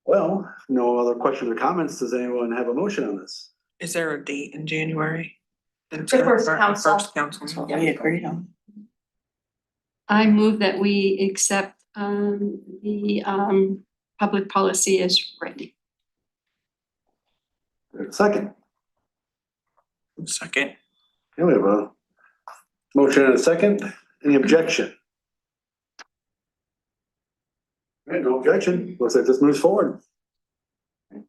Speaker 2: Well, no other questions or comments. Does anyone have a motion on this?
Speaker 11: Is there a date in January?
Speaker 10: The first council.
Speaker 11: First council.
Speaker 10: Yeah.
Speaker 11: We agreed on.
Speaker 4: I move that we accept the public policy as written.
Speaker 2: Second.
Speaker 11: Second.
Speaker 2: Okay, we have a motion and a second. Any objection? Okay, no objection. Looks like this moves forward. All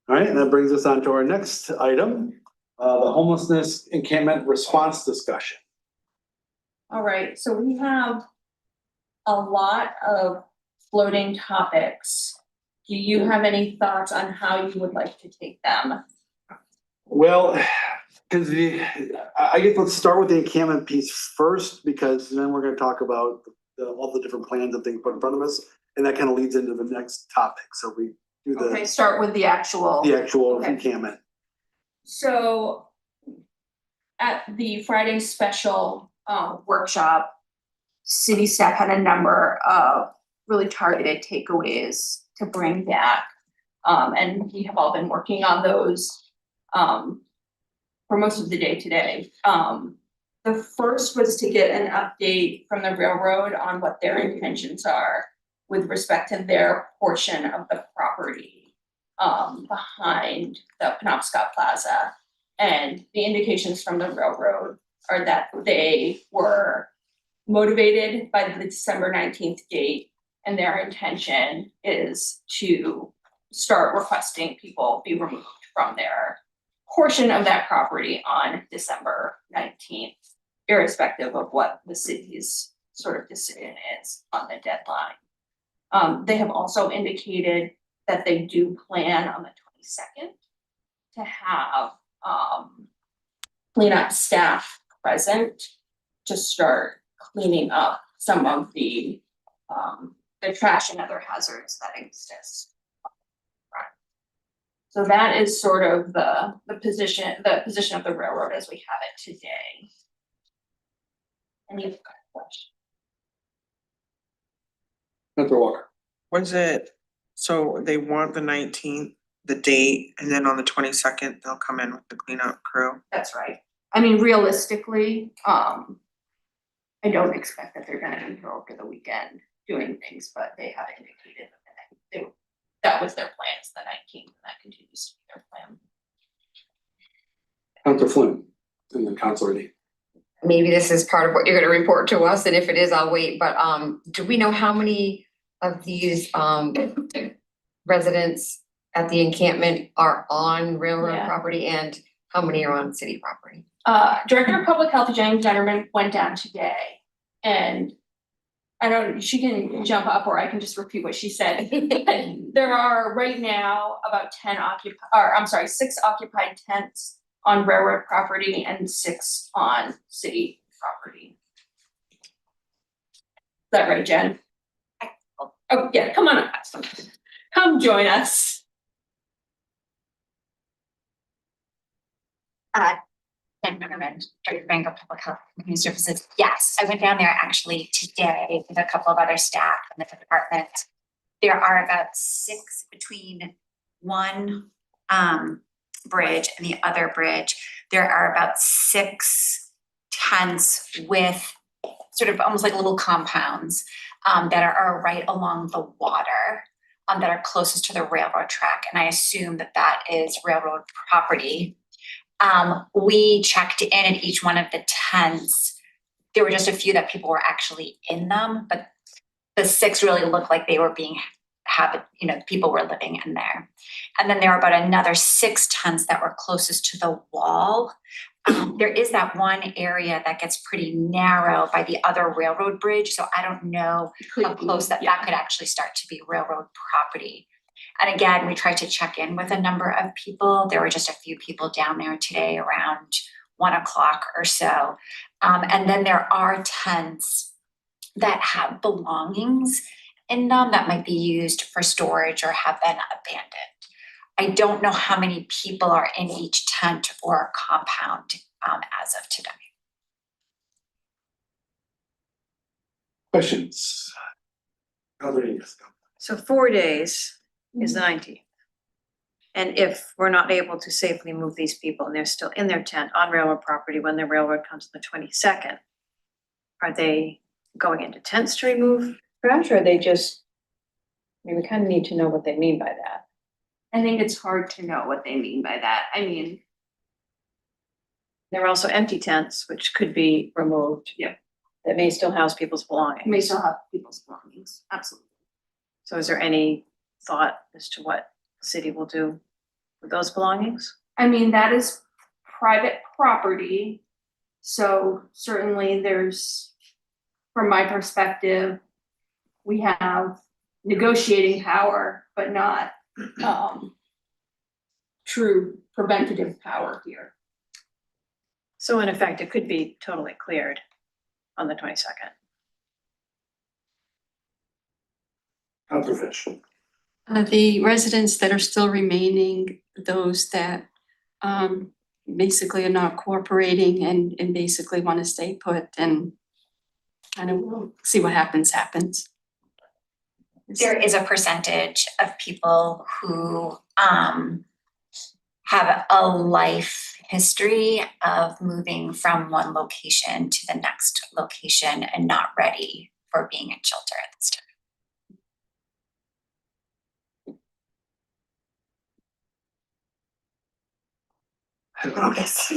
Speaker 2: right, and that brings us on to our next item, the homelessness encampment response discussion.
Speaker 10: All right, so we have a lot of floating topics. Do you have any thoughts on how you would like to take them?
Speaker 2: Well, because I guess let's start with the encampment piece first, because then we're gonna talk about all the different plans and things put in front of us, and that kind of leads into the next topic. So we do
Speaker 10: Okay, start with the actual.
Speaker 2: the actual
Speaker 10: Okay.
Speaker 2: encampment.
Speaker 10: So at the Friday special workshop, city staff had a number of really targeted takeaways to bring back. And we have all been working on those for most of the day today. The first was to get an update from the railroad on what their intentions are with respect to their portion of the property behind the Penobscot Plaza. And the indications from the railroad are that they were motivated by the December 19th date, and their intention is to start requesting people be removed from their portion of that property on December 19th, irrespective of what the city's sort of decision is on the deadline. They have also indicated that they do plan on the 22nd to have cleanup staff present to start cleaning up some of the trash and other hazards that exist. So that is sort of the position of the railroad as we have it today. Any questions?
Speaker 2: Mr. Walker.
Speaker 11: Was it, so they want the 19th, the date, and then on the 22nd, they'll come in with the cleanup crew?
Speaker 10: That's right. I mean, realistically, I don't expect that they're gonna be here over the weekend doing things, but they have indicated that that was their plan, it's the 19th, and that continues to be their plan.
Speaker 2: Councilor Flynn, and then Councilor Lee.
Speaker 6: Maybe this is part of what you're gonna report to us, and if it is, I'll wait, but do we know how many of these residents at the encampment are on railroad
Speaker 10: Yeah.
Speaker 6: property and how many are on city property?
Speaker 10: Director of Public Health, Jenny Zetterman, went down today, and I don't, she can jump up or I can just repeat what she said. There are right now about 6 occupied tents on railroad property and 6 on city property. Is that right, Jen? Oh, yeah, come on up. Come join us.
Speaker 12: Jen Riverman, Director of Bangor Public Health and Community Services. Yes, I went down there actually today with a couple of other staff in the department. There are about 6 between one bridge and the other bridge. There are about 6 tents with sort of almost like little compounds that are right along the water that are closest to the railroad track. And I assume that that is railroad property. We checked in at each one of the tents. There were just a few that people were actually in them, but the 6 really looked like they were people were living in there. And then there were about another 6 tents that were closest to the wall. There is that one area that gets pretty narrow by the other railroad bridge. So I don't know how close that could actually start to be railroad property. And again, we tried to check in with a number of people. There were just a few people down there today around 1 o'clock or so. And then there are tents that have belongings in them that might be used for storage or have been abandoned. I don't know how many people are in each tent or compound as of today.
Speaker 2: Questions?
Speaker 5: So 4 days is the 19th. And if we're not able to safely move these people and they're still in their tent on railroad property when the railroad comes on the 22nd, are they going into tents to remove trash, or are they just, I mean, we kind of need to know what they mean by that.
Speaker 10: I think it's hard to know what they mean by that. I mean,
Speaker 5: There are also empty tents, which could be removed.
Speaker 10: Yeah.
Speaker 5: That may still house people's belongings.
Speaker 10: may still have people's belongings, absolutely.
Speaker 5: So is there any thought as to what the city will do with those belongings?
Speaker 10: I mean, that is private property. So certainly there's, from my perspective, we have negotiating power, but not true preventative power here.
Speaker 5: So in effect, it could be totally cleared on the 22nd.
Speaker 2: Conservation.
Speaker 4: The residents that are still remaining, those that basically are not cooperating and basically want to stay put and kind of see what happens.
Speaker 12: There is a percentage of people who have a life history of moving from one location to the next location and not ready for being in shelter at this time.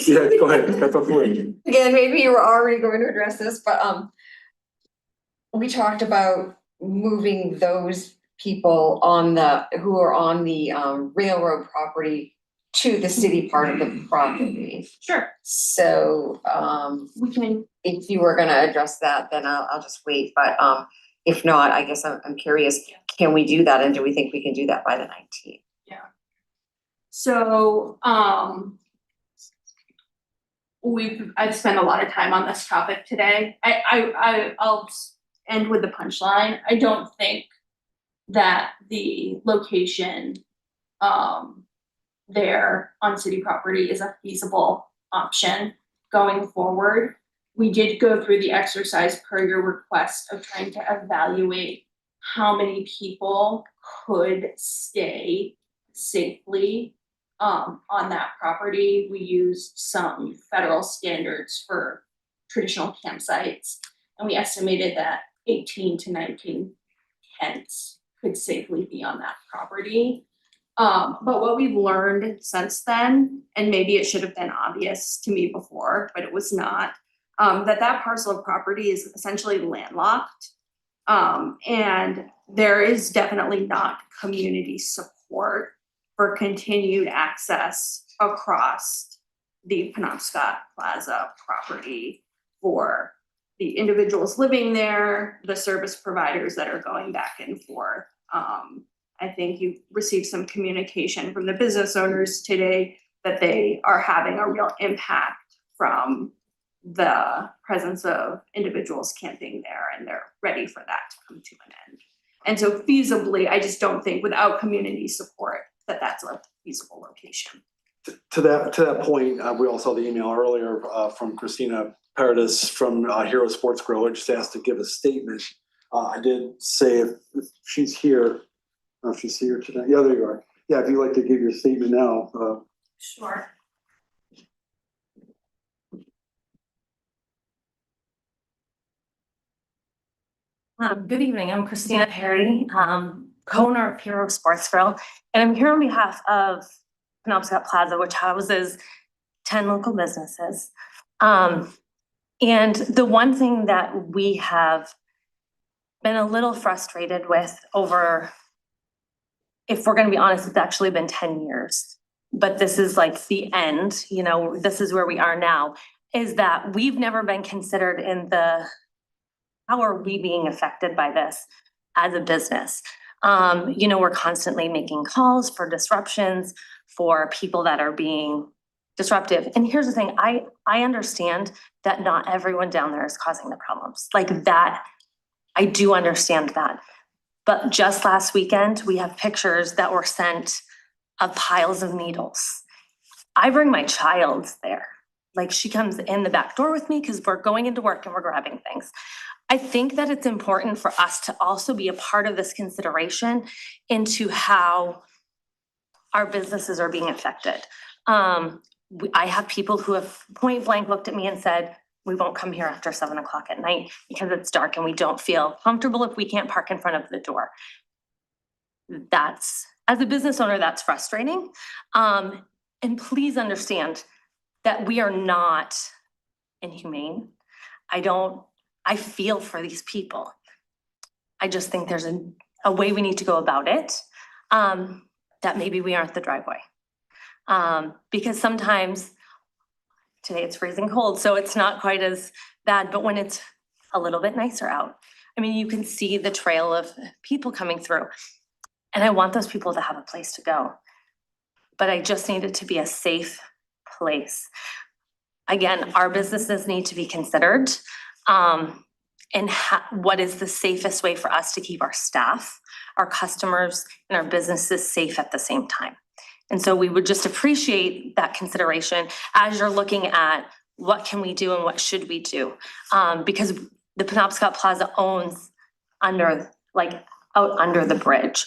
Speaker 2: Yeah, go ahead. That's up for you.
Speaker 6: Again, maybe you were already going to address this, but we talked about moving those people who are on the railroad property to the city part of the property.
Speaker 10: Sure.
Speaker 6: So
Speaker 10: We can,
Speaker 6: if you were gonna address that, then I'll just wait, but if not, I guess I'm curious, can we do that, and do we think we can do that by the 19th?
Speaker 10: so I've spent a lot of time on this topic today. I'll end with the punchline. I don't think that the location there on city property is a feasible option going forward. We did go through the exercise per your request of trying to evaluate how many people could stay safely on that property. We used some federal standards for traditional campsites, and we estimated that 18 to 19 tents could safely be on that property. But what we've learned since then, and maybe it should have been obvious to me before, but it was not, that parcel of property is essentially landlocked. And there is definitely not community support for continued access across the Penobscot Plaza property for the individuals living there, the service providers that are going back and forth. I think you received some communication from the business owners today that they are having a real impact from the presence of individuals camping there, and they're ready for that to come to an end. And so feasibly, I just don't think without community support that that's a feasible location.
Speaker 2: To that point, we all saw the email earlier from Christina Paradis from Hero Sports Grill, which just asked to give a statement. I did say if she's here, if she's here tonight. Yeah, there you are. Yeah, if you'd like to give your statement now.
Speaker 10: Sure.
Speaker 13: Good evening, I'm Christina Perry, co-owner of Hero Sports Grill, and I'm here on behalf of Penobscot Plaza, which houses 10 local businesses. And the one thing that we have been a little frustrated with over, if we're gonna be honest, it's actually been 10 years, but this is like the end, you know, this is where we are now, is that we've never been considered in the, how are we being affected by this as a business? You know, we're constantly making calls for disruptions, for people that are being disruptive. And here's the thing, I understand that not everyone down there is causing the problems. Like that, I do understand that. But just last weekend, we have pictures that were sent of piles of needles. I bring my child there. Like she comes in the back door with me because we're going into work and we're grabbing things. I think that it's important for us to also be a part of this consideration into how our businesses are being affected. I have people who have point blank looked at me and said, we won't come here after 7 o'clock at night because it's dark and we don't feel comfortable if we can't park in front of the door. That's, as a business owner, that's frustrating. And please understand that we are not inhumane. I feel for these people. I just think there's a way we need to go about it, that maybe we aren't the driveway. Because sometimes, today it's freezing cold, so it's not quite as bad, but when it's a little bit nicer out, I mean, you can see the trail of people coming through. And I want those people to have a place to go. But I just need it to be a safe place. Again, our businesses need to be considered. And what is the safest way for us to keep our staff, our customers, and our businesses safe at the same time. And so we would just appreciate that consideration as you're looking at what can we do and what should we do? Because the Penobscot Plaza owns out under the bridge.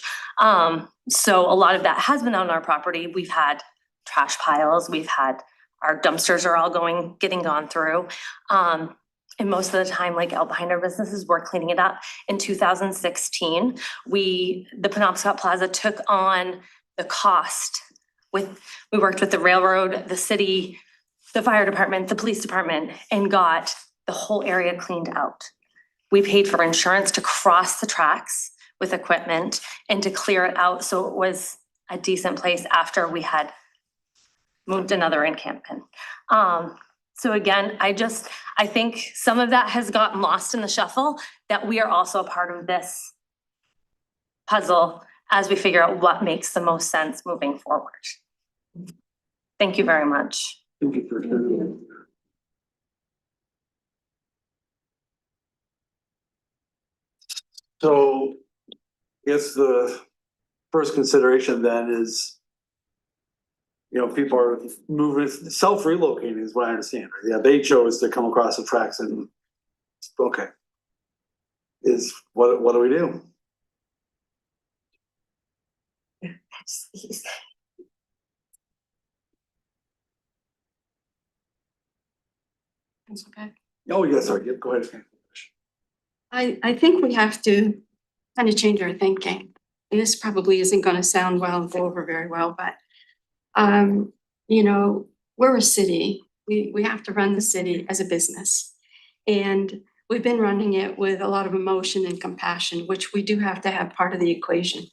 Speaker 13: So a lot of that has been on our property. We've had trash piles, we've had our dumpsters are all getting gone through. And most of the time, like out behind our businesses, we're cleaning it up. In 2016, the Penobscot Plaza took on the cost we worked with the railroad, the city, the fire department, the police department, and got the whole area cleaned out. We paid for insurance to cross the tracks with equipment and to clear it out. So it was a decent place after we had moved another encampment. So again, I think some of that has gotten lost in the shuffle, that we are also a part of this puzzle as we figure out what makes the most sense moving forward. Thank you very much.
Speaker 2: Thank you for sharing. So I guess the first consideration then is, people are moving, self-relocating is what I understand. Right? Yeah, they chose to come across the tracks and, okay. What do we do?
Speaker 4: That's okay.
Speaker 2: Oh, yes, sorry, go ahead.
Speaker 4: I think we have to kind of change our thinking. And this probably isn't going to sound well and go over very well, but we're a city. We have to run the city as a business. And we've been running it with a lot of emotion and compassion, which we do have to have part of the equation.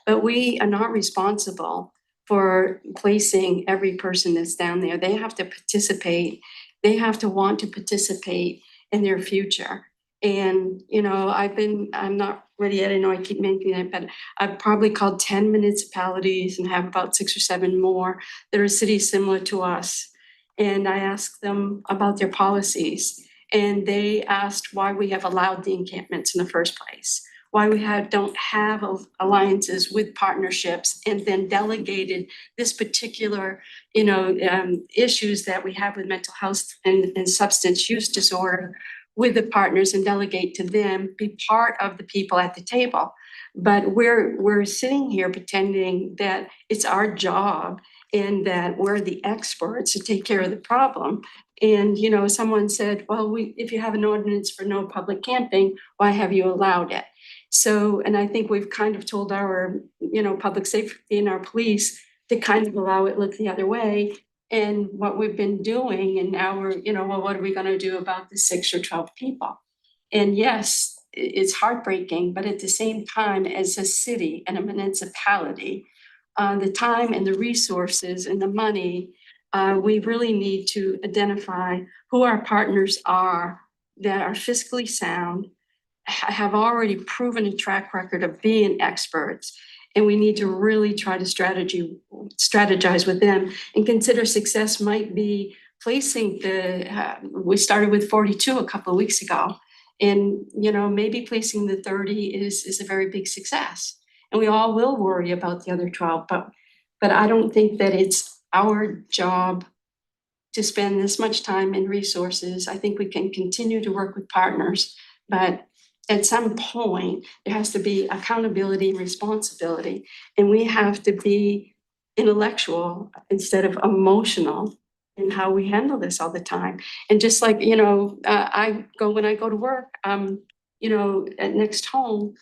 Speaker 4: But we are not responsible for placing every person that's down there. They have to participate. They have to want to participate in their future. And, I'm not ready yet. I know I keep making it, but I've probably called 10 municipalities and have about 6 or 7 more that are cities similar to us. And I asked them about their policies, and they asked why we have allowed the encampments in the first place, why we don't have alliances with partnerships, and then delegated this particular, issues that we have with mental health and substance use disorder with the partners, and delegate to them, be part of the people at the table. But we're sitting here pretending that it's our job and that we're the experts to take care of the problem. And, someone said, well, if you have an ordinance for no public camping, why have you allowed it? So, and I think we've kind of told our, public safety and our police to kind of allow it, look the other way. And what we've been doing, and now we're, well, what are we going to do about the 6 or 12 people? And yes, it's heartbreaking, but at the same time, as a city and a municipality, the time and the resources and the money, we really need to identify who our partners are that are fiscally sound, have already proven a track record of being experts. And we need to really try to strategize with them and consider success might be placing we started with 42 a couple of weeks ago. And, maybe placing the 30 is a very big success. And we all will worry about the other 12, but But I don't think that it's our job to spend this much time and resources. I think we can continue to work with partners, but at some point, there has to be accountability and responsibility. And we have to be intellectual instead of emotional in how we handle this all the time. And just like, when I go to work, at Next Home,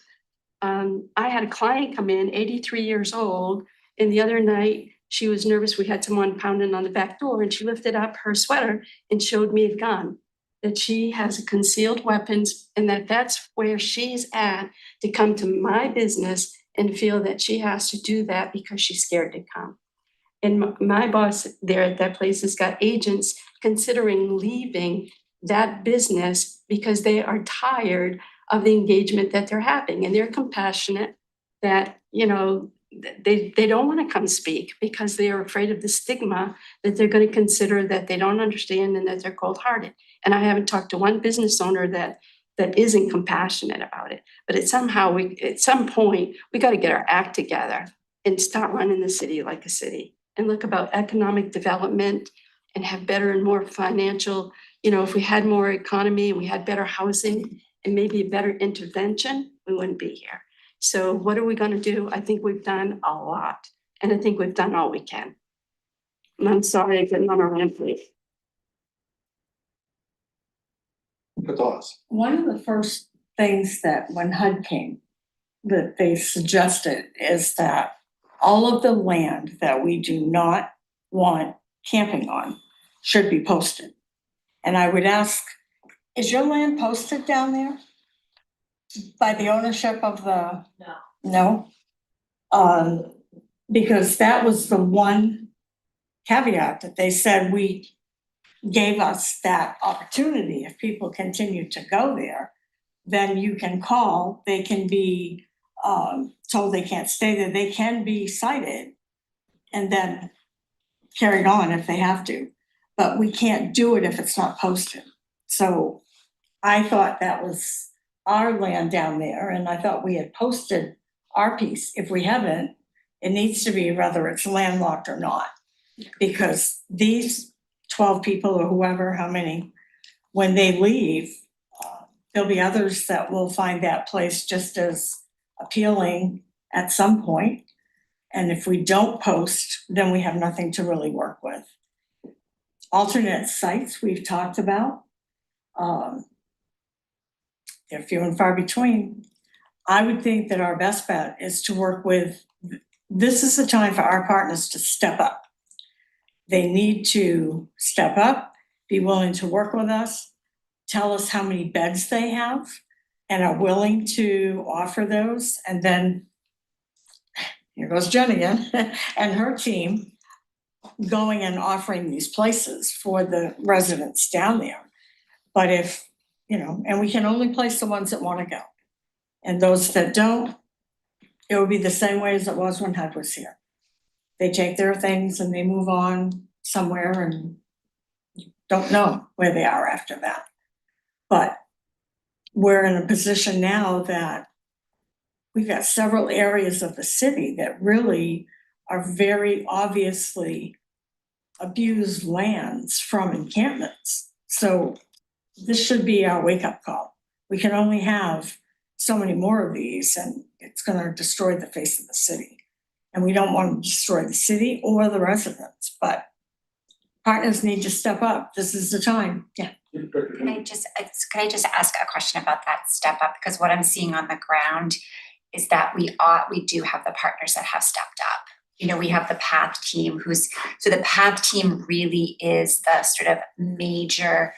Speaker 4: I had a client come in, 83 years old, and the other night she was nervous. We had someone pounding on the back door, and she lifted up her sweater and showed me a gun, that she has a concealed weapons, and that's where she's at, to come to my business and feel that she has to do that because she's scared to come. And my boss there at that place has got agents considering leaving that business because they are tired of the engagement that they're having, and they're compassionate that, they don't want to come speak because they are afraid of the stigma that they're going to consider that they don't understand and that they're cold-hearted. And I haven't talked to one business owner that isn't compassionate about it. But at some point, we got to get our act together and start running the city like a city and look about economic development and have better and more financial, if we had more economy and we had better housing and maybe a better intervention, we wouldn't be here. So what are we going to do? I think we've done a lot, and I think we've done all we can. And I'm sorry, I've been on a rant, please.
Speaker 2: Good thoughts.
Speaker 14: One of the first things that when HUD came, that they suggested is that all of the land that we do not want camping on should be posted. And I would ask, is your land posted down there? By the ownership of the? No. Because that was the one caveat that they said we gave us that opportunity. If people continue to go there, then you can call, they can be told they can't stay there, they can be cited and then carried on if they have to. But we can't do it if it's not posted. So I thought that was our land down there, and I thought we had posted our piece. If we haven't, it needs to be whether it's landlocked or not. Because these 12 people or whoever, how many, when they leave, there'll be others that will find that place just as appealing at some point. And if we don't post, then we have nothing to really work with. Alternate sites we've talked about. They're few and far between. I would think that our best bet is to work with, this is the time for our partners to step up. They need to step up, be willing to work with us, tell us how many beds they have, and are willing to offer those. And then here goes Jen again and her team going and offering these places for the residents down there. But if, and we can only place the ones that want to go. And those that don't, it will be the same way as it was when HUD was here. They take their things and they move on somewhere and don't know where they are after that. But we're in a position now that we've got several areas of the city that really are very obviously abused lands from encampments. So this should be our wake-up call. We can only have so many more of these, and it's going to destroy the face of the city. And we don't want to destroy the city or the residents, but partners need to step up. This is the time. Yeah.
Speaker 12: Can I just ask a question about that step up? Because what I'm seeing on the ground is that we do have the partners that have stepped up. We have the PATH team so the PATH team really is the sort of major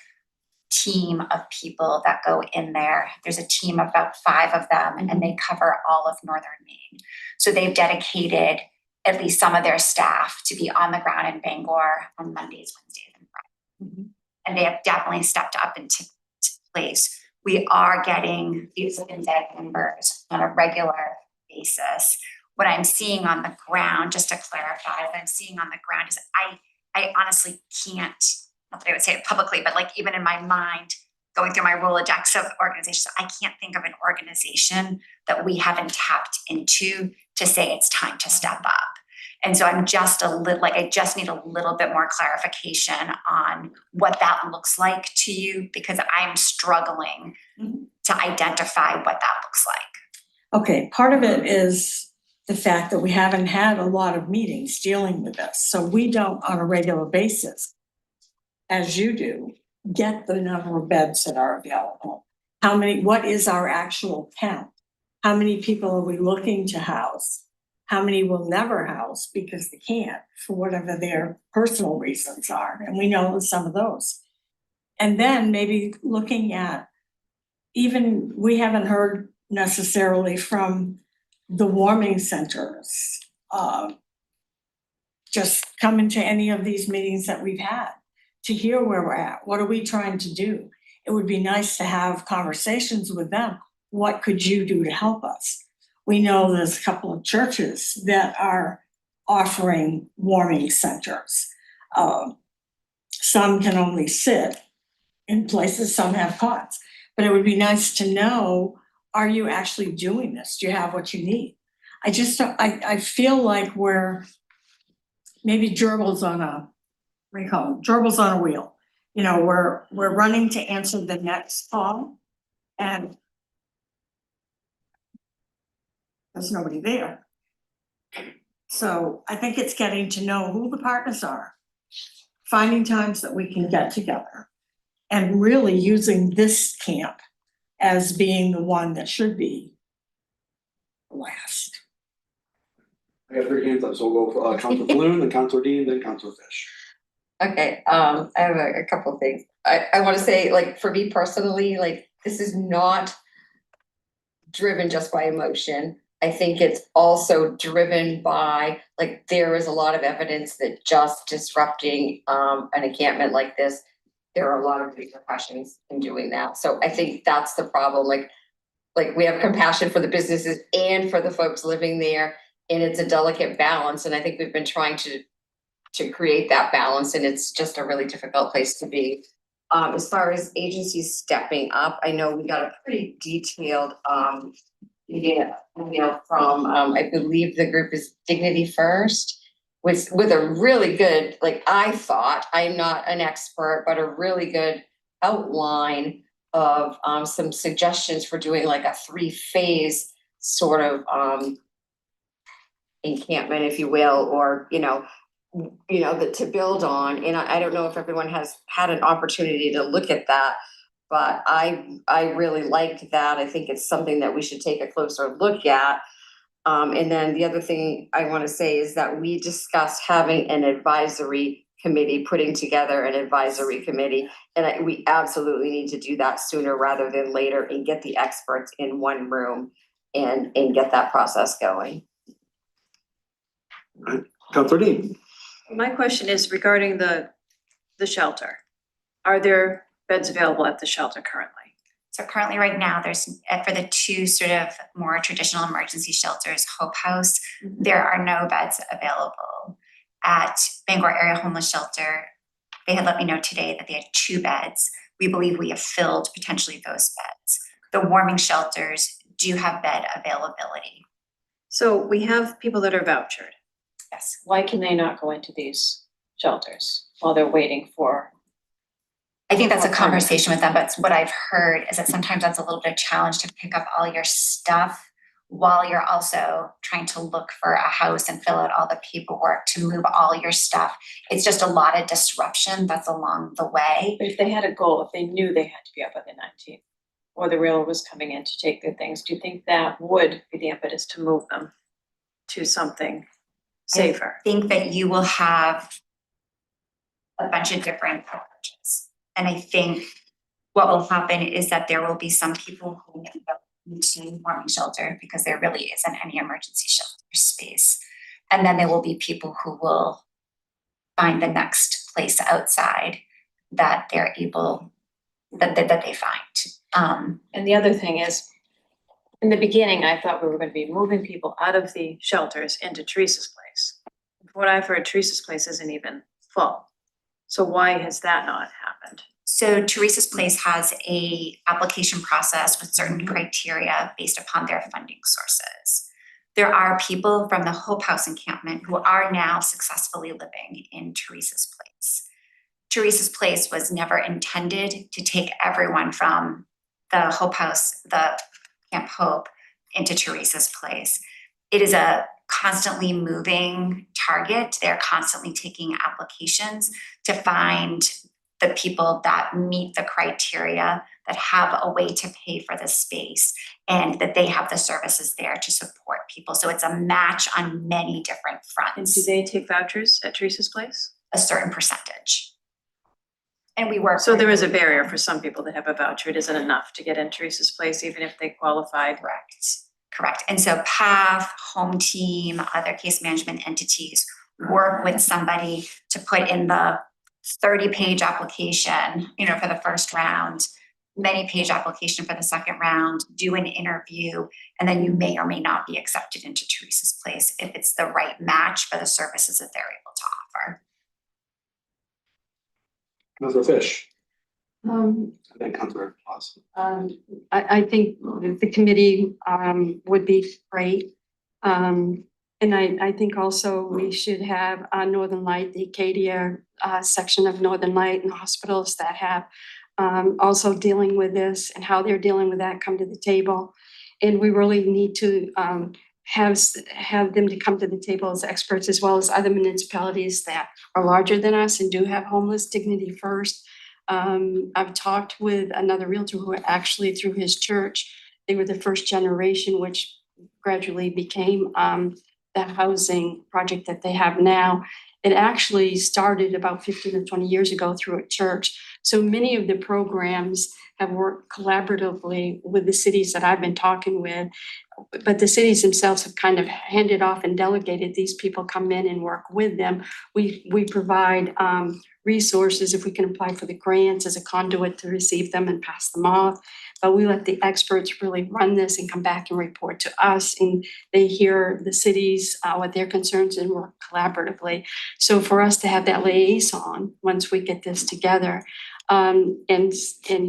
Speaker 12: team of people that go in there. There's a team of about 5 of them, and they cover all of Northern Maine. So they've dedicated at least some of their staff to be on the ground in Bangor on Mondays, Wednesdays, and Fridays. And they have definitely stepped up into place. We are getting these index numbers on a regular basis. What I'm seeing on the ground, just to clarify, what I'm seeing on the ground is I honestly can't, not that I would say it publicly, but like even in my mind, going through my Rolodex of organizations, I can't think of an organization that we haven't tapped into to say it's time to step up. And so I'm just I just need a little bit more clarification on what that looks like to you, because I'm struggling to identify what that looks like.
Speaker 14: Okay, part of it is the fact that we haven't had a lot of meetings dealing with this, so we don't on a regular basis, as you do, get the number of beds that are available. What is our actual count? How many people are we looking to house? How many will never house because they can't for whatever their personal reasons are, and we know some of those. And then maybe looking at, even, we haven't heard necessarily from the warming centers. Just come into any of these meetings that we've had to hear where we're at. What are we trying to do? It would be nice to have conversations with them. What could you do to help us? We know there's a couple of churches that are offering warming centers. Some can only sit in places, some have cots. But it would be nice to know, are you actually doing this? Do you have what you need? I feel like we're maybe gerbils on a, what do you call them? Gerbils on a wheel. You know, we're running to answer the next call, and there's nobody there. So I think it's getting to know who the partners are, finding times that we can get together, and really using this camp as being the one that should be last.
Speaker 2: I got 3 hands up, so we'll go Councilor Bloom, then Councilor Dean, then Councilor Fish.
Speaker 6: Okay, I have a couple of things. I wanna say, like, for me personally, like, this is not driven just by emotion. I think it's also driven by, like, there is a lot of evidence that just disrupting an encampment like this, there are a lot of repercussions in doing that. So I think that's the problem. Like we have compassion for the businesses and for the folks living there, and it's a delicate balance. And I think we've been trying to create that balance, and it's just a really difficult place to be. As far as agencies stepping up, I know we got a pretty detailed email from I believe the group is Dignity First, with a really good, like, I thought, I'm not an expert, but a really good outline of some suggestions for doing like a 3-phase sort of encampment, if you will, or that to build on. And I don't know if everyone has had an opportunity to look at that, but I really liked that. I think it's something that we should take a closer look at. And then the other thing I want to say is that we discussed having an advisory committee, putting together an advisory committee. And we absolutely need to do that sooner rather than later, and get the experts in one room and get that process going.
Speaker 2: All right, Councilor Dean.
Speaker 5: My question is regarding the shelter. Are there beds available at the shelter currently?
Speaker 12: So currently right now, there's, for the 2 sort of more traditional emergency shelters, Hope House, there are no beds available. At Bangor Area Homeless Shelter, they had let me know today that they had 2 beds. We believe we have filled potentially those beds. The warming shelters do have bed availability.
Speaker 5: So we have people that are vouchered.
Speaker 12: Yes.
Speaker 5: Why can they not go into these shelters while they're waiting for?
Speaker 12: I think that's a conversation with them, but what I've heard is that sometimes that's a little bit of a challenge to pick up all your stuff while you're also trying to look for a house and fill out all the paperwork to move all your stuff. It's just a lot of disruption that's along the way.
Speaker 5: But if they had a goal, if they knew they had to be up by the 19th, or the railroad was coming in to take their things, do you think that would be the impetus to move them to something safer?
Speaker 12: I think that you will have a bunch of different approaches. And I think what will happen is that there will be some people who end up into warming shelter because there really isn't any emergency shelter space. And then there will be people who will find the next place outside that they're able, that they find.
Speaker 5: And the other thing is, in the beginning, I thought we were going to be moving people out of the shelters into Teresa's place. From what I've heard, Teresa's place isn't even full. So why has that not happened?
Speaker 12: So Teresa's Place has a application process with certain criteria based upon their funding sources. there are people from the Hope House encampment who are now successfully living in Teresa's Place. Teresa's Place was never intended to take everyone from the Hope House, the Camp Hope, into Teresa's Place. It is a constantly moving target. They're constantly taking applications to find the people that meet the criteria, that have a way to pay for the space, and that they have the services there to support people. So it's a match on many different
Speaker 5: And
Speaker 12: fronts.
Speaker 5: do they take vouchers at Teresa's Place?
Speaker 12: A certain percentage. And we work.
Speaker 5: So
Speaker 12: with
Speaker 5: there is a
Speaker 12: them.
Speaker 5: barrier for some people that have a voucher. It isn't enough to get in Teresa's Place, even if they qualified.
Speaker 12: Correct. And so PATH, Home Team, other case management entities work with somebody to put in the 30-page application, for the first round, many page application for the second round, do an interview, and then you may or may not be accepted into Teresa's Place if it's the right match for the services that they're able to offer.
Speaker 2: Councilor Fish,
Speaker 4: Um,
Speaker 2: and then Councilor Foss.
Speaker 4: I think the committee, would be great. And I think also we should have Northern Light, the Acadia, section of Northern Light and hospitals that have, also dealing with this and how they're dealing with that come to the table. And we really need to, have them to come to the table as experts, as well as other municipalities that are larger than us and do have homeless dignity first. I've talked with another realtor who actually, through his church, they were the first generation, which gradually became the housing project that they have now. It actually started about 15 or 20 years ago through a church. So many of the programs have worked collaboratively with the cities that I've been talking with, but the cities themselves have kind of handed off and delegated. These people come in and work with them. We provide resources if we can apply for the grants as a conduit to receive them and pass them off. But we let the experts really run this and come back and report to us, and they hear the cities, what their concerns, and work collaboratively. So for us to have that liaison, once we get this together, and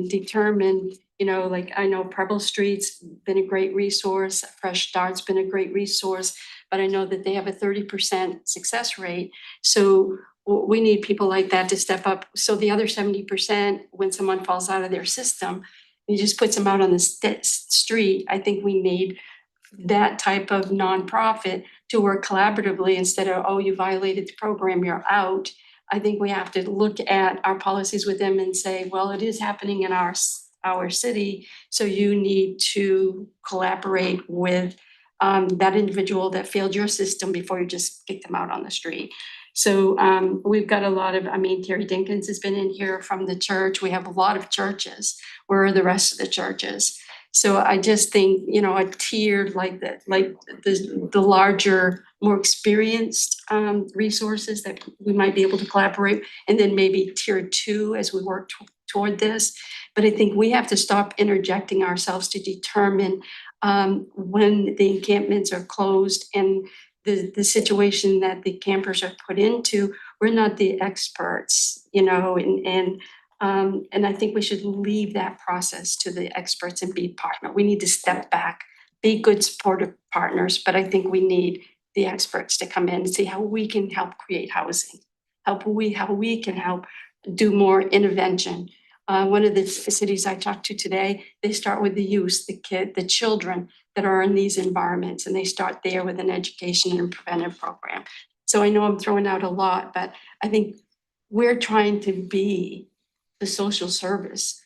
Speaker 4: determine, like I know Preble Street's been a great resource, Fresh Start's been a great resource, but I know that they have a 30% success rate. So we need people like that to step up. So the other 70%, when someone falls out of their system, he just puts them out on the street. I think we need that type of nonprofit to work collaboratively instead of, oh, you violated the program, you're out. I think we have to look at our policies with them and say, well, it is happening in our city, so you need to collaborate with that individual that failed your system before you just kick them out on the street. So we've got a lot of, Terry Dinkins has been in here from the church. We have a lot of churches. Where are the rest of the churches? So I just think, a tiered like the larger, more experienced resources that we might be able to collaborate, and then maybe tier 2 as we work toward this. But I think we have to stop interjecting ourselves to determine when the encampments are closed and the situation that the campers are put into. We're not the experts, and I think we should leave that process to the experts and be partner. We need to step back, be good supportive partners, but I think we need the experts to come in and see how we can help create housing, how we can help do more intervention. One of the cities I talked to today, they start with the youth, the children that are in these environments, and they start there with an education and preventive program. So I know I'm throwing out a lot, but I think we're trying to be the social service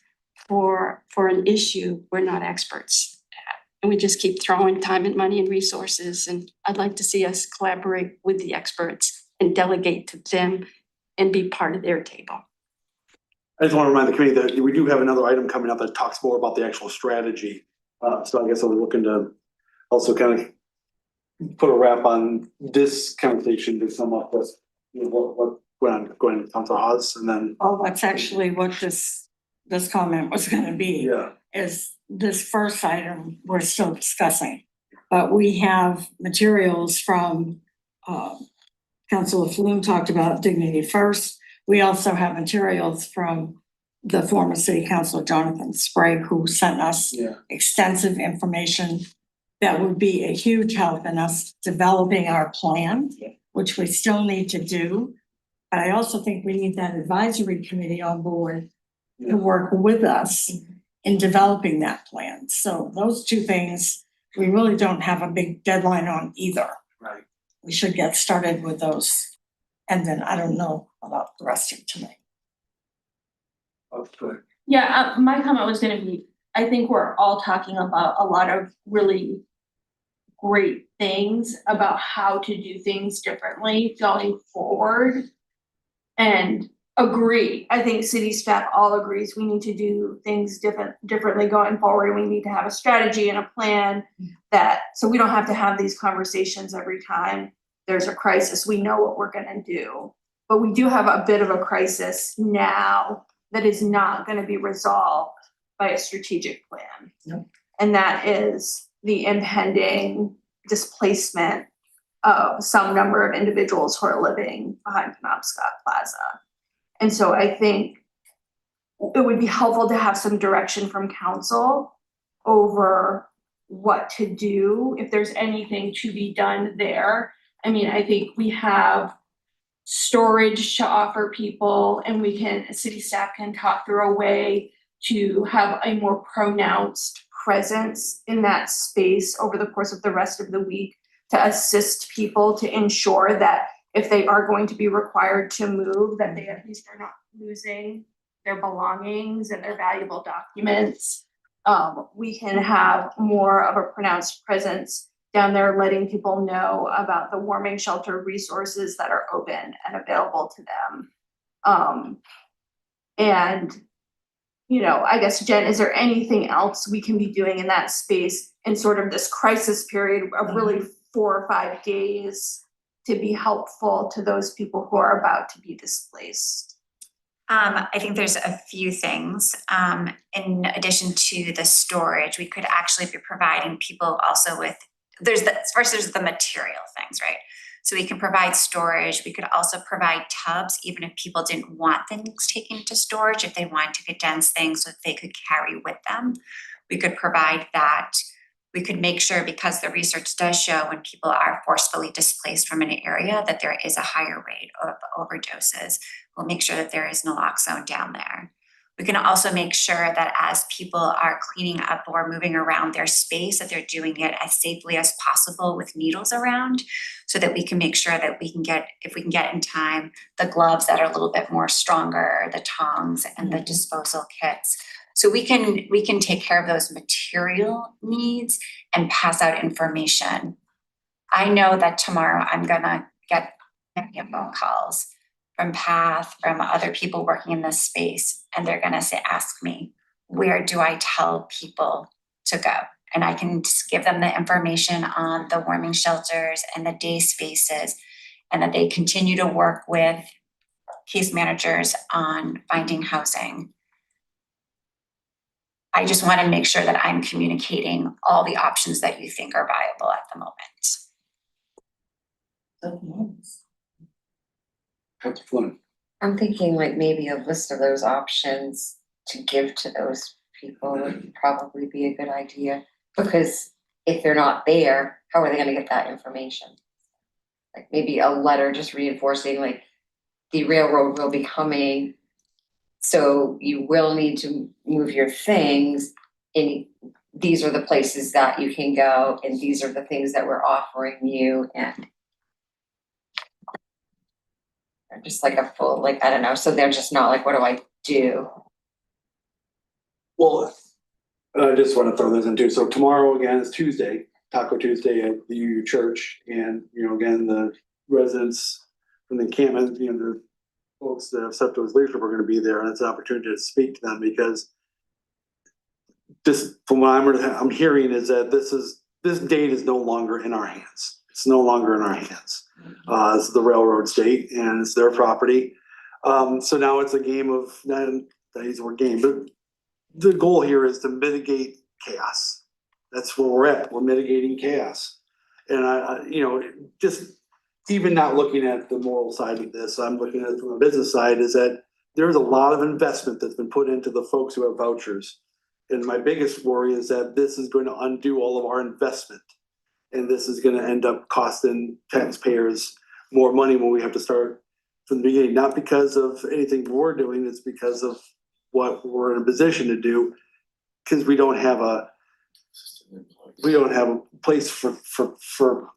Speaker 4: for an issue we're not experts at. And we just keep throwing time and money and resources. And I'd like to see us collaborate with the experts and delegate to them and be part of their table.
Speaker 2: I just want to remind the committee that we do have another item coming up that talks more about the actual strategy. So I guess I'm looking to also kind of put a wrap on this conversation to sum up with what going to Council Oz, and then.
Speaker 14: Oh, that's actually what this comment was gonna be.
Speaker 2: Yeah.
Speaker 14: Is this first item we're still discussing. But we have materials from, Councilor Flume talked about Dignity First. We also have materials from the former City Councilor Jonathan Sprague, who sent us extensive information that would be a huge help in us developing our plan, which we still need to do. But I also think we need that advisory committee on board to work with us in developing that plan. So those two things, we really don't have a big deadline on either.
Speaker 2: Right.
Speaker 14: We should get started with those. And then I don't know about the rest of tonight.
Speaker 2: Okay.
Speaker 10: Yeah, my comment was gonna be, I think we're all talking about a lot of really great things about how to do things differently going forward. And agree, I think city staff all agrees we need to do things differently going forward. We need to have a strategy and a plan so we don't have to have these conversations every time there's a crisis. We know what we're gonna do. But we do have a bit of a crisis now that is not gonna be resolved by a strategic plan.
Speaker 14: Yep.
Speaker 10: And that is the impending displacement of some number of individuals who are living behind Penobscot Plaza. And so I think it would be helpful to have some direction from council over what to do, if there's anything to be done there. I mean, I think we have storage to offer people, and city staff can talk through a way to have a more pronounced presence in that space over the course of the rest of the week to assist people to ensure that if they are going to be required to move, that they at least are not losing their belongings and their valuable documents. We can have more of a pronounced presence down there, letting people know about the warming shelter resources that are open and available to them. And, you know, I guess, Jen, is there anything else we can be doing in that space in sort of this crisis period of really 4 or 5 days to be helpful to those people who are about to be displaced?
Speaker 12: I think there's a few things. In addition to the storage, we could actually be providing people also with, there's the material things, right? So we can provide storage. We could also provide tubs, even if people didn't want things taken to storage, if they wanted to condense things so that they could carry with them. We could provide that. We could make sure, because the research does show when people are forcefully displaced from an area, that there is a higher rate of overdoses. We'll make sure that there is naloxone down there. We can also make sure that as people are cleaning up or moving around their space, that they're doing it as safely as possible with needles around, so that we can make sure that we can get, if we can get in time, the gloves that are a little bit more stronger, the tongs and the disposal kits. So we can take care of those material needs and pass out information. I know that tomorrow I'm gonna get many phone calls from PATH, from other people working in this space, and they're gonna ask me, where do I tell people to go? And I can just give them the information on the warming shelters and the day spaces, and that they continue to work with case managers on finding housing. I just want to make sure that I'm communicating all the options that you think are viable at the moment.
Speaker 2: That's fun.
Speaker 6: I'm thinking like maybe a list of those options to give to those people would probably be a good idea. Because if they're not there, how are they gonna get that information? Like maybe a letter just reinforcing like the railroad will be coming. So you will need to move your things, and these are the places that you can go, and these are the things that we're offering you, and just like a full, like, I don't know, so they're just not like, what do I do?
Speaker 2: Well, I just want to throw this in too. So tomorrow again is Tuesday, Taco Tuesday at the UU Church, and again, the residents from the encampment, the folks that have stepped those leadership are going to be there, and it's an opportunity to speak to them, because this, from what I'm hearing, is that this date is no longer in our hands. It's no longer in our hands. It's the railroad's date, and it's their property. So now it's a game of, not that use the word game, but the goal here is to mitigate chaos. That's where we're at. We're mitigating chaos. And just even not looking at the moral side of this, I'm looking at it from a business side, is that there's a lot of investment that's been put into the folks who have vouchers And my biggest worry is that this is going to undo all of our investment. And this is gonna end up costing taxpayers more money when we have to start from the beginning, not because of anything we're doing, it's because of what we're in a position to do. Cause we don't have a place for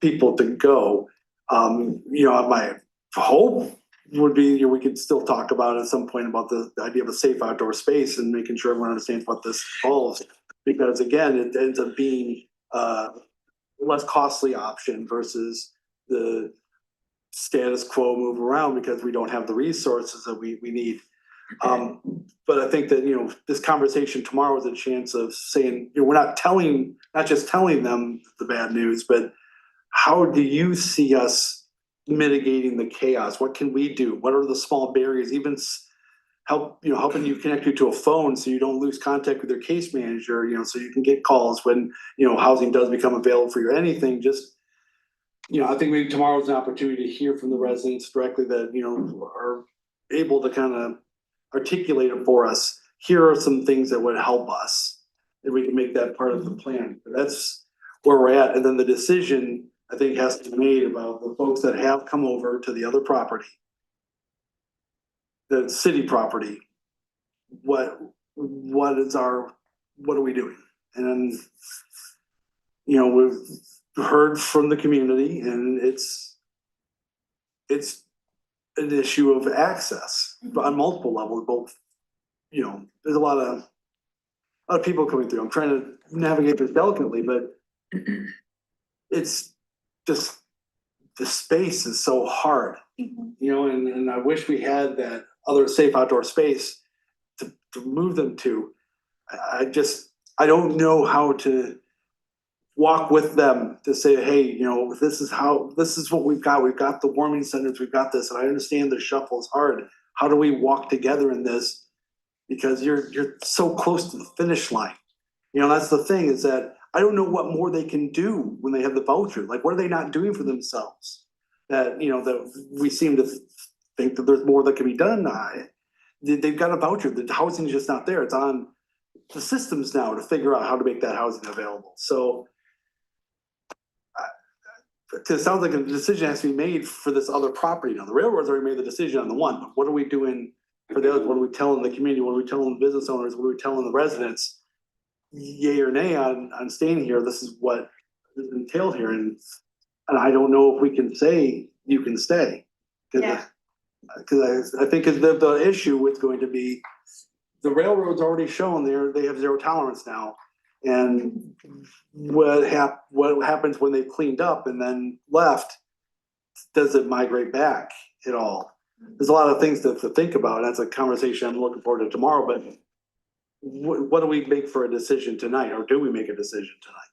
Speaker 2: people to go. My hope would be, we could still talk about at some point about the idea of a safe outdoor space and making sure everyone understands what this involves. Because again, it ends up being less costly option versus the status quo move around because we don't have the resources that we need. But I think that, this conversation tomorrow is a chance of saying, we're not just telling them the bad news, but how do you see us mitigating the chaos? What can we do? What are the small barriers? Even helping you connect you to a phone so you don't lose contact with your case manager, so you can get calls when, housing does become available for you or anything. Just, I think maybe tomorrow's an opportunity to hear from the residents directly that, are able to kind of articulate it for us. Here are some things that would help us, and we can make that part of the plan. That's where we're at. And then the decision, I think, has to be made about the folks that have come over to the other property, the city property. What are we doing? And we've heard from the community, and it's an issue of access on multiple levels. Both, there's a lot of people coming through. I'm trying to navigate this delicately, but it's just the space is so hard, and I wish we had that other safe outdoor space to move them to. I don't know how to walk with them to say, hey, this is what we've got. We've got the warming centers, we've got this, and I understand the shuffle is hard. How do we walk together in this? Because you're so close to the finish line. That's the thing, is that I don't know what more they can do when they have the voucher. Like, what are they not doing for themselves? That, that we seem to think that there's more that can be done. They've got a voucher. The housing is just not there. It's on the systems now to figure out how to make that housing available. So, it sounds like a decision has to be made for this other property. Now, the railroad's already made the decision on the one, but what are we doing for the other? What are we telling the community? What are we telling the business owners? What are we telling the residents? Yay or nay on staying here? This is what is entailed here, and I don't know if we can say you can stay. Because I think the issue is going to be the railroad's already shown they have zero tolerance now, and what happens when they've cleaned up and then left? Does it migrate back at all? There's a lot of things to think about. That's a conversation I'm looking forward to tomorrow. But what do we make for a decision tonight, or do we make a decision tonight?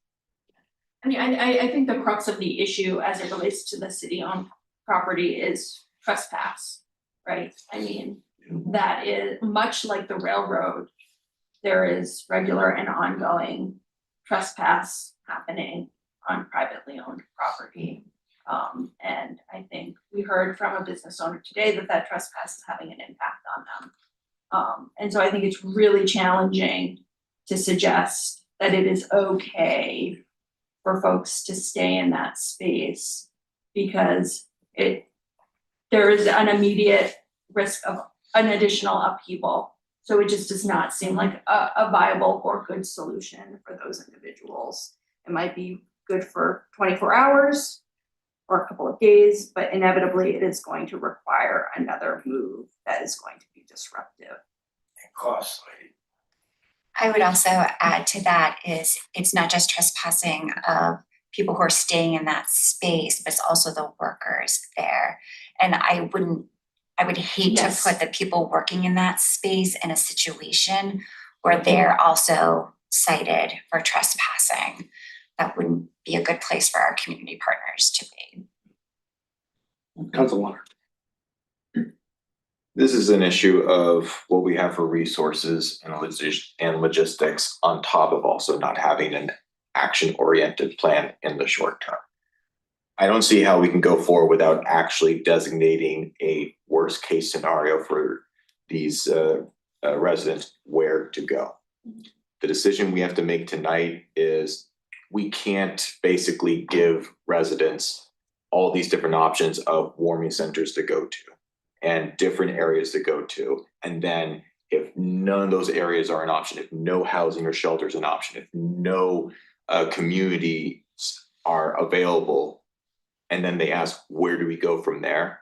Speaker 10: I mean, I think the crux of the issue as it relates to the city-owned property is trespass, right? I mean, that is much like the railroad. There is regular and ongoing trespass happening on privately owned property. And I think we heard from a business owner today that trespass is having an impact on them. And so I think it's really challenging to suggest that it is okay for folks to stay in that space, because there is an immediate risk of an additional upheaval. So it just does not seem like a viable or good solution for those individuals. It might be good for 24 hours or a couple of days, but inevitably it is going to require another move that is going to be disruptive.
Speaker 15: And costly.
Speaker 12: I would also add to that is it's not just trespassing of people who are staying in that space, but it's also the workers there. And I would hate to put the people working in that space in a situation where they're also cited for trespassing. That wouldn't be a good place for our community partners to be.
Speaker 2: Councilwoman.
Speaker 9: This is an issue of what we have for resources and logistics on top of also not having an action-oriented plan in the short term. I don't see how we can go forward without actually designating a worst case scenario for these residents where to go. The decision we have to make tonight is we can't basically give residents all these different options of warming centers to go to and different areas to go to. And then if none of those areas are an option, if no housing or shelter is an option, if no communities are available, and then they ask, where do we go from there?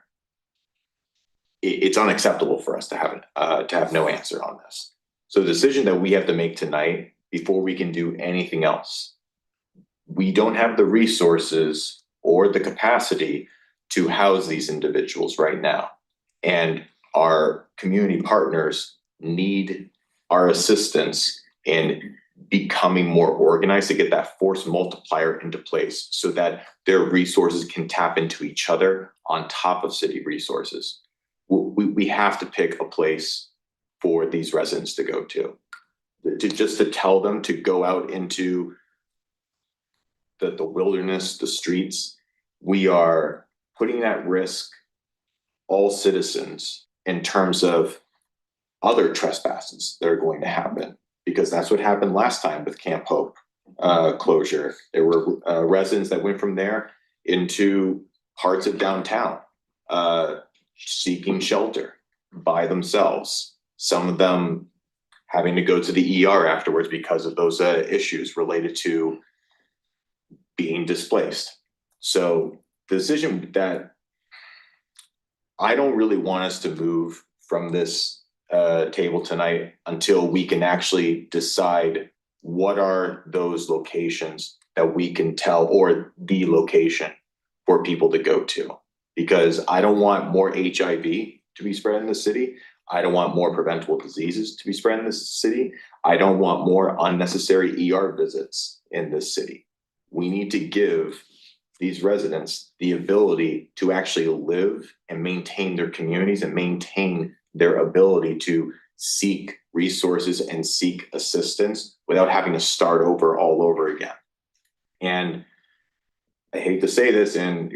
Speaker 9: It's unacceptable for us to have no answer on this. So the decision that we have to make tonight before we can do anything else, we don't have the resources or the capacity to house these individuals right now. And our community partners need our assistance in becoming more organized to get that force multiplier into place so that their resources can tap into each other on top of city resources. We have to pick a place for these residents to go to just to tell them to go out into the wilderness, the streets. We are putting at risk all citizens in terms of other trespasses that are going to happen, because that's what happened last time with Camp Hope closure. There were residents that went from there into parts of downtown seeking shelter by themselves. Some of them having to go to the ER afterwards because of those issues related to being displaced. So the decision that I don't really want us to move from this table tonight until we can actually decide what are those locations that we can tell, or the location for people to go to. Because I don't want more HIV to be spread in the city. I don't want more preventable diseases to be spread in this city. I don't want more unnecessary ER visits in this city. We need to give these residents the ability to actually live and maintain their communities and maintain their ability to seek resources and seek assistance without having to start over all over again. And I hate to say this, and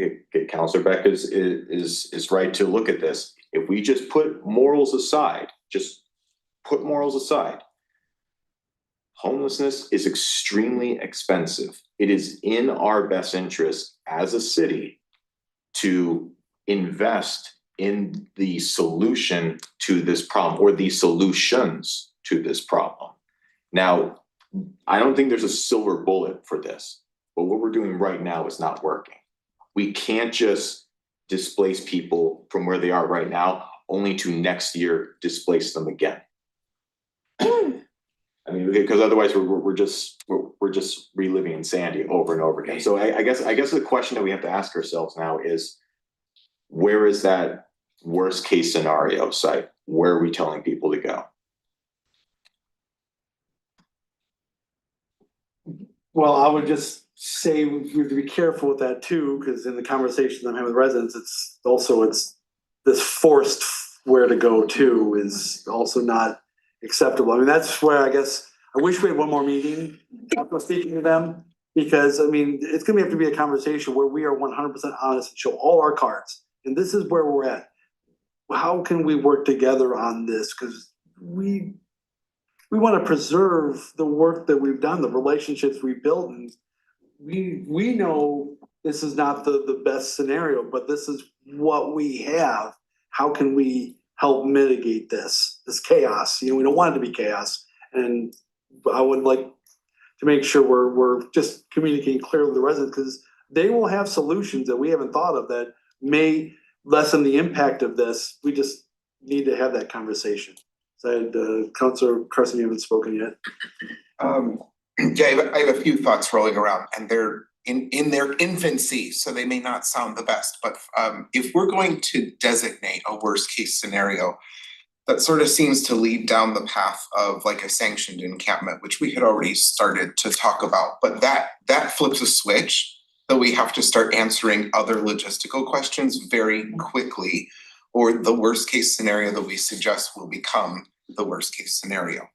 Speaker 9: Councilor Beck is right to look at this. If we just put morals aside, homelessness is extremely expensive. It is in our best interest as a city to invest in the solution to this problem, or the solutions to this problem. Now, I don't think there's a silver bullet for this, but what we're doing right now is not working. We can't just displace people from where they are right now, only to next year displace them again. I mean, because otherwise we're just reliving insanity over and over again. So I guess the question that we have to ask ourselves now is, where is that worst case scenario site? Where are we telling people to go?
Speaker 2: Well, I would just say we have to be careful with that too, because in the conversations I'm having with residents, it's this forced where to go to is also not acceptable. I mean, that's where I guess I wish we had one more meeting after speaking to them, because I mean, it's gonna have to be a conversation where we are 100% honest and show all our cards. And this is where we're at. How can we work together on this? Because we want to preserve the work that we've done, the relationships we've built, and we know this is not the best scenario, but this is what we have. How can we help mitigate this chaos? You know, we don't want it to be chaos, and I would like to make sure we're just communicating clearly with the residents, because they will have solutions that we haven't thought of that may lessen the impact of this. We just need to have that conversation. So Councilor Carson, you haven't spoken yet.
Speaker 7: Yeah, I have a few thoughts rolling around, and they're in their infancy, so they may not sound the best. But if we're going to designate a worst case scenario, that sort of seems to lead down the path of like a sanctioned encampment, which we had already started to talk about. But that flips a switch, that we have to start answering other logistical questions very quickly, or the worst case scenario that we suggest will become the worst case scenario.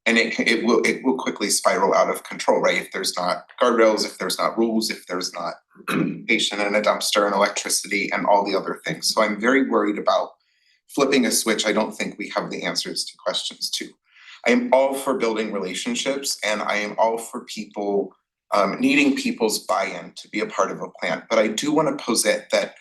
Speaker 7: And it will quickly spiral out of control, right? If there's not guardrails, if there's not rules, if there's not patient and a dumpster and electricity and all the other things. So I'm very worried about flipping a switch I don't think we have the answers to questions to. I am all for building relationships and I am all for people needing people's buy-in to be a part of a plan. But I do want to posit that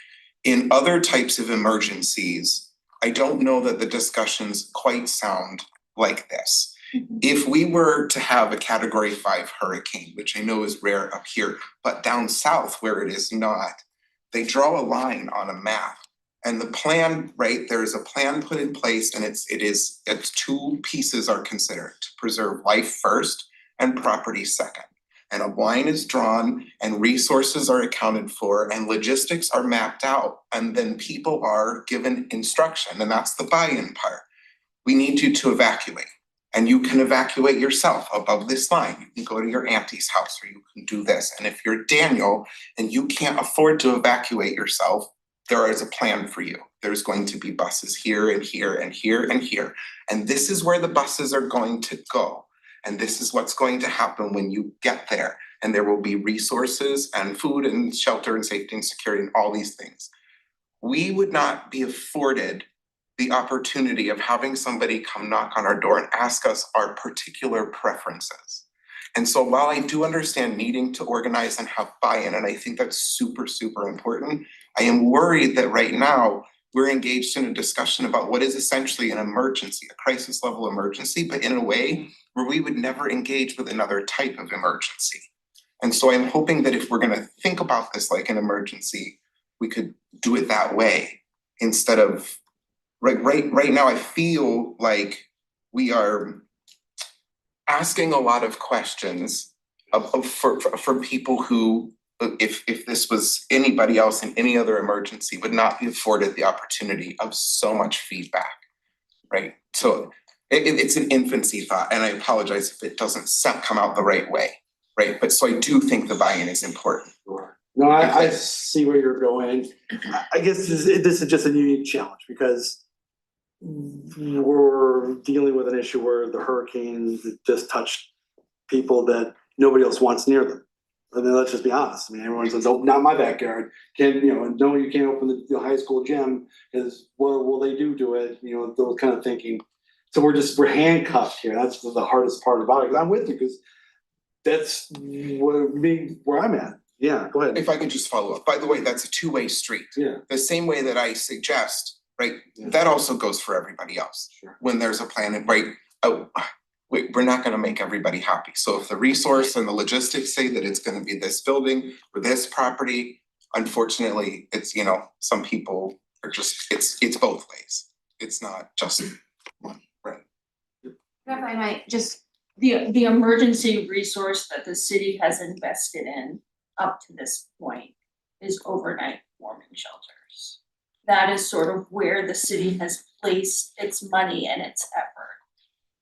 Speaker 7: in other types of emergencies, I don't know that the discussions quite sound like this. If we were to have a Category 5 hurricane, which I know is rare up here, but down south where it is not, they draw a line on a map. And the plan, right, there is a plan put in place and it's two pieces are considered: to preserve life first and property second. And a line is drawn and resources are accounted for and logistics are mapped out. And then people are given instruction, and that's the buy-in part. We need you to evacuate. And you can evacuate yourself above this line. You can go to your auntie's house or you can do this. And if you're Daniel and you can't afford to evacuate yourself, there is a plan for you. There's going to be buses here and here and here and here. And this is where the buses are going to go. And this is what's going to happen when you get there. And there will be resources and food and shelter and safety and security and all these things. We would not be afforded the opportunity of having somebody come knock on our door and ask us our particular preferences. And so while I do understand needing to organize and have buy-in, and I think that's super, super important, I am worried that right now we're engaged in a discussion about what is essentially an emergency, a crisis level emergency, but in a way where we would never engage with another type of emergency. And so I'm hoping that if we're gonna think about this like an emergency, we could do it that way instead of, right now I feel like we are asking a lot of questions for people who, if this was anybody else in any other emergency, would not be afforded the opportunity of so much feedback, right? So it's an infancy thought, and I apologize if it doesn't come out the right way, right? But so I do think the buy-in is important.
Speaker 2: No, I see where you're going. I guess this is just a unique challenge because we're dealing with an issue where the hurricane just touched people that nobody else wants near them. I mean, let's just be honest. I mean, everyone says, "Oh, not my backyard." No, you can't open the high school gym because what will they do to it? Those kind of thinking. So we're handcuffed here. That's the hardest part about it. 'Cause I'm with you because that's where I'm at. Yeah, go ahead.
Speaker 7: If I could just follow up. By the way, that's a two-way street.
Speaker 2: Yeah.
Speaker 7: The same way that I suggest, right? That also goes for everybody else.
Speaker 2: Sure.
Speaker 7: When there's a plan, right? We're not gonna make everybody happy. So if the resource and the logistics say that it's gonna be this building or this property, unfortunately, it's, some people are just, it's both ways. It's not just one, right?
Speaker 10: If I might, just the emergency resource that the city has invested in up to this point is overnight warming shelters. That is sort of where the city has placed its money and its effort.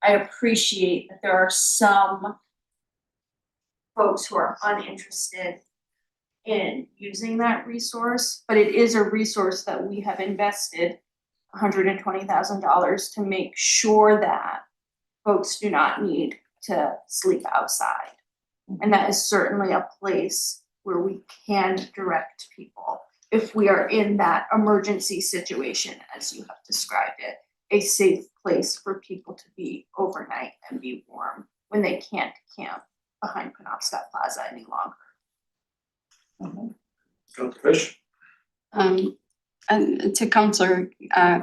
Speaker 10: I appreciate that there are some folks who are uninterested in using that resource, but it is a resource that we have invested $120,000 to make sure that folks do not need to sleep outside. And that is certainly a place where we can direct people if we are in that emergency situation, as you have described it, a safe place for people to be overnight and be warm when they can't camp behind Penobscot Plaza any longer.
Speaker 2: Fish?
Speaker 4: And to Counselor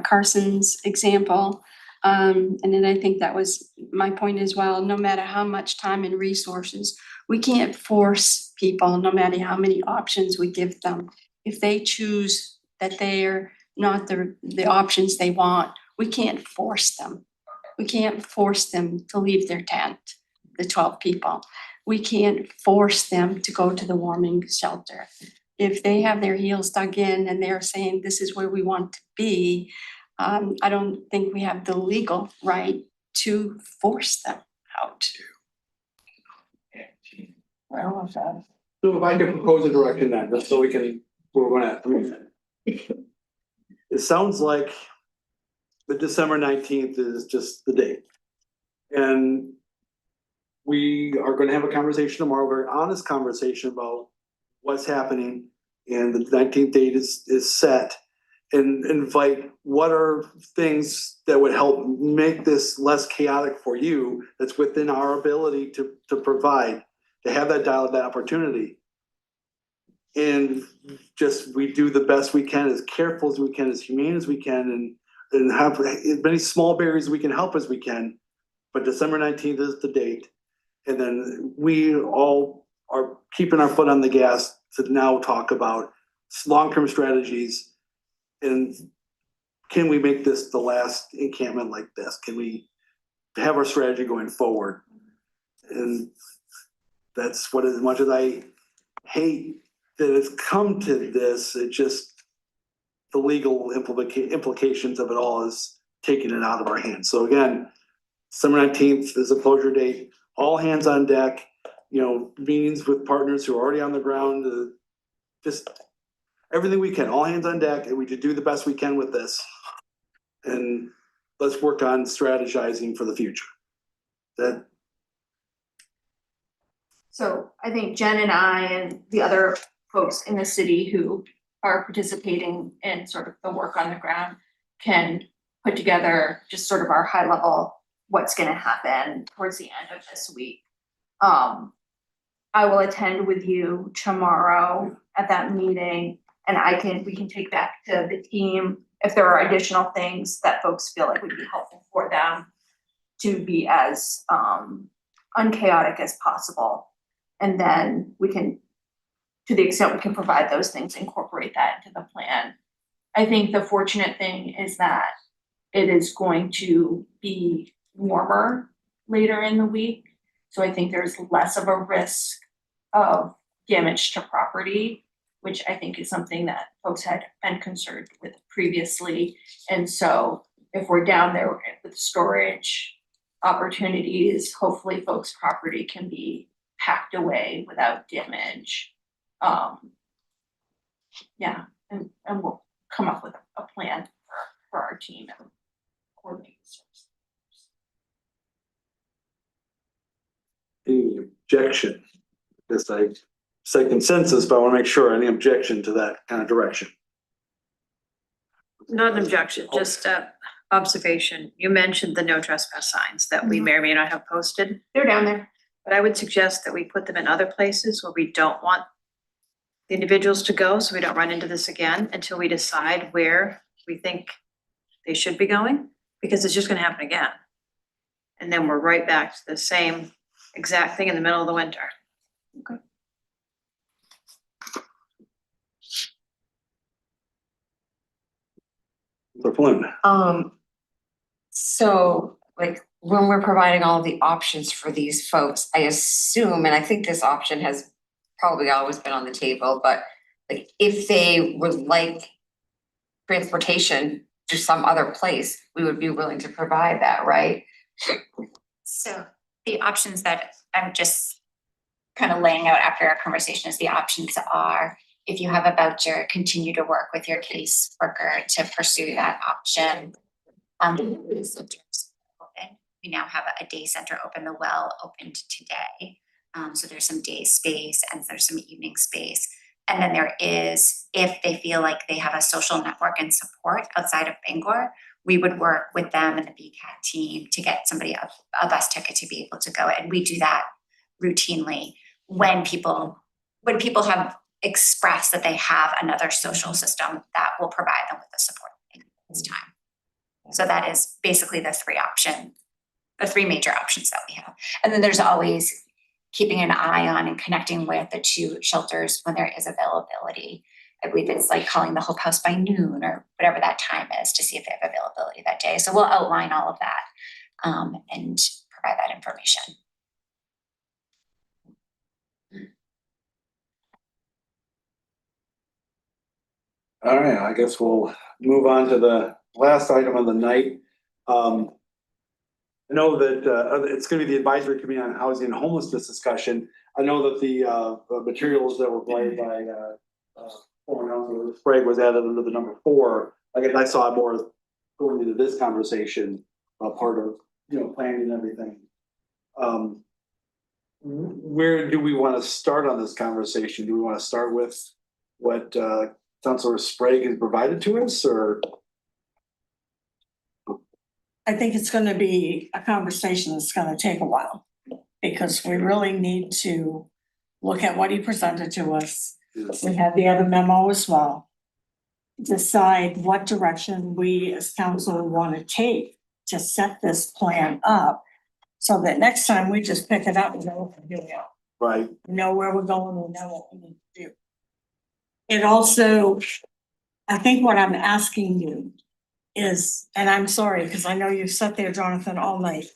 Speaker 4: Carson's example, and then I think that was my point as well, no matter how much time and resources, we can't force people, no matter how many options we give them. If they choose that they're not the options they want, we can't force them. We can't force them to leave their tent, the 12 people. We can't force them to go to the warming shelter. If they have their heels dug in and they're saying this is where we want to be, I don't think we have the legal right to force them out.
Speaker 2: So if I could propose a direction then, just so we can, we're gonna, it sounds like the December 19th is just the date. And we are gonna have a conversation tomorrow, a very honest conversation about what's happening. And the 19th date is set. and invite what are things that would help make this less chaotic for you, that's within our ability to provide, to have that dialogue, that opportunity. And just, we do the best we can, as careful as we can, as humane as we can, and have as many small barriers we can help as we can. But December 19th is the date. And then we all are keeping our foot on the gas to now talk about long-term strategies. And can we make this the last encampment like this? Can we have our strategy going forward? And that's what, as much as I hate that it's come to this, it just, the legal implications of it all is taking it out of our hands. So again, December 19th is a closure date, all hands on deck, meetings with partners who are already on the ground, just everything we can, all hands on deck, and we just do the best we can with this. And let's work on strategizing for the future.
Speaker 10: So I think Jen and I and the other folks in the city who are participating in sort of the work on the ground can put together just sort of our high level, what's gonna happen towards the end of this week. I will attend with you tomorrow at that meeting, and we can take back to the team if there are additional things that folks feel like would be helpful for them to be as unchaotic as possible. And then we can, to the extent we can provide those things, incorporate that into the plan. I think the fortunate thing is that it is going to be warmer later in the week. So I think there's less of a risk of damage to property, which I think is something that folks had been concerned with previously. And so if we're down there with storage opportunities, hopefully folks' property can be packed away without damage. Yeah, and we'll come up with a plan for our team and coordinate the service.
Speaker 2: Any objection? Guess I say consensus, but I want to make sure, any objection to that kind of direction?
Speaker 5: Not an objection, just observation. You mentioned the no trespass signs that we may or may not have posted.
Speaker 10: They're down there.
Speaker 5: But I would suggest that we put them in other places where we don't want the individuals to go, so we don't run into this again until we decide where we think they should be going, because it's just gonna happen again. And then we're right back to the same exact thing in the middle of the winter.
Speaker 10: Okay.
Speaker 6: So like when we're providing all the options for these folks, I assume, and I think this option has probably always been on the table, but like if they would like transportation to some other place, we would be willing to provide that, right?
Speaker 12: So the options that I'm just kind of laying out after our conversation is the options are, if you have a voucher, continue to work with your case worker to pursue that option. We now have a day center open, the Well opened today. So there's some day space and there's some evening space. And then there is, if they feel like they have a social network and support outside of Bangor, we would work with them and the BCAT team to get somebody a bus ticket to be able to go. And we do that routinely when people have expressed that they have another social system that will provide them with the support at this time. So that is basically the three major options that we have. And then there's always keeping an eye on and connecting with the two shelters when there is availability. I believe it's like calling the Hope House by noon or whatever that time is to see if they have availability that day. So we'll outline all of that and provide that information.
Speaker 2: All right, I guess we'll move on to the last item of the night. I know that it's going to be the advisory committee on housing and homelessness discussion. I know that the materials that were provided by former Sprague was added under the number 4. I guess I saw more going into this conversation, part of planning and everything. Where do we want to start on this conversation? Do we want to start with what some sort of spray is provided to us, or?
Speaker 14: I think it's gonna be a conversation that's gonna take a while. Because we really need to look at what he presented to us. We have the other memo as well. Decide what direction we as council wanna take to set this plan up. So that next time we just pick it up and go, here we go.
Speaker 2: Right.
Speaker 14: We know where we're going, we know what we need to do. It also, I think what I'm asking you is, and I'm sorry, because I know you've sat there, Jonathan, all night.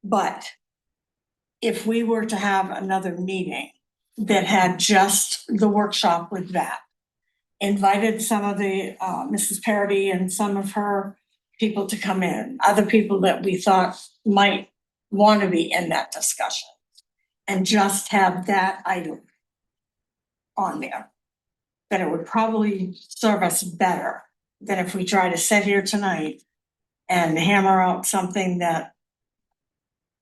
Speaker 14: But if we were to have another meeting that had just the workshop with that, invited some of the, Mrs. Parody and some of her people to come in, other people that we thought might want to be in that discussion, and just have that item on there, then it would probably serve us better than if we try to sit here tonight and hammer out something that,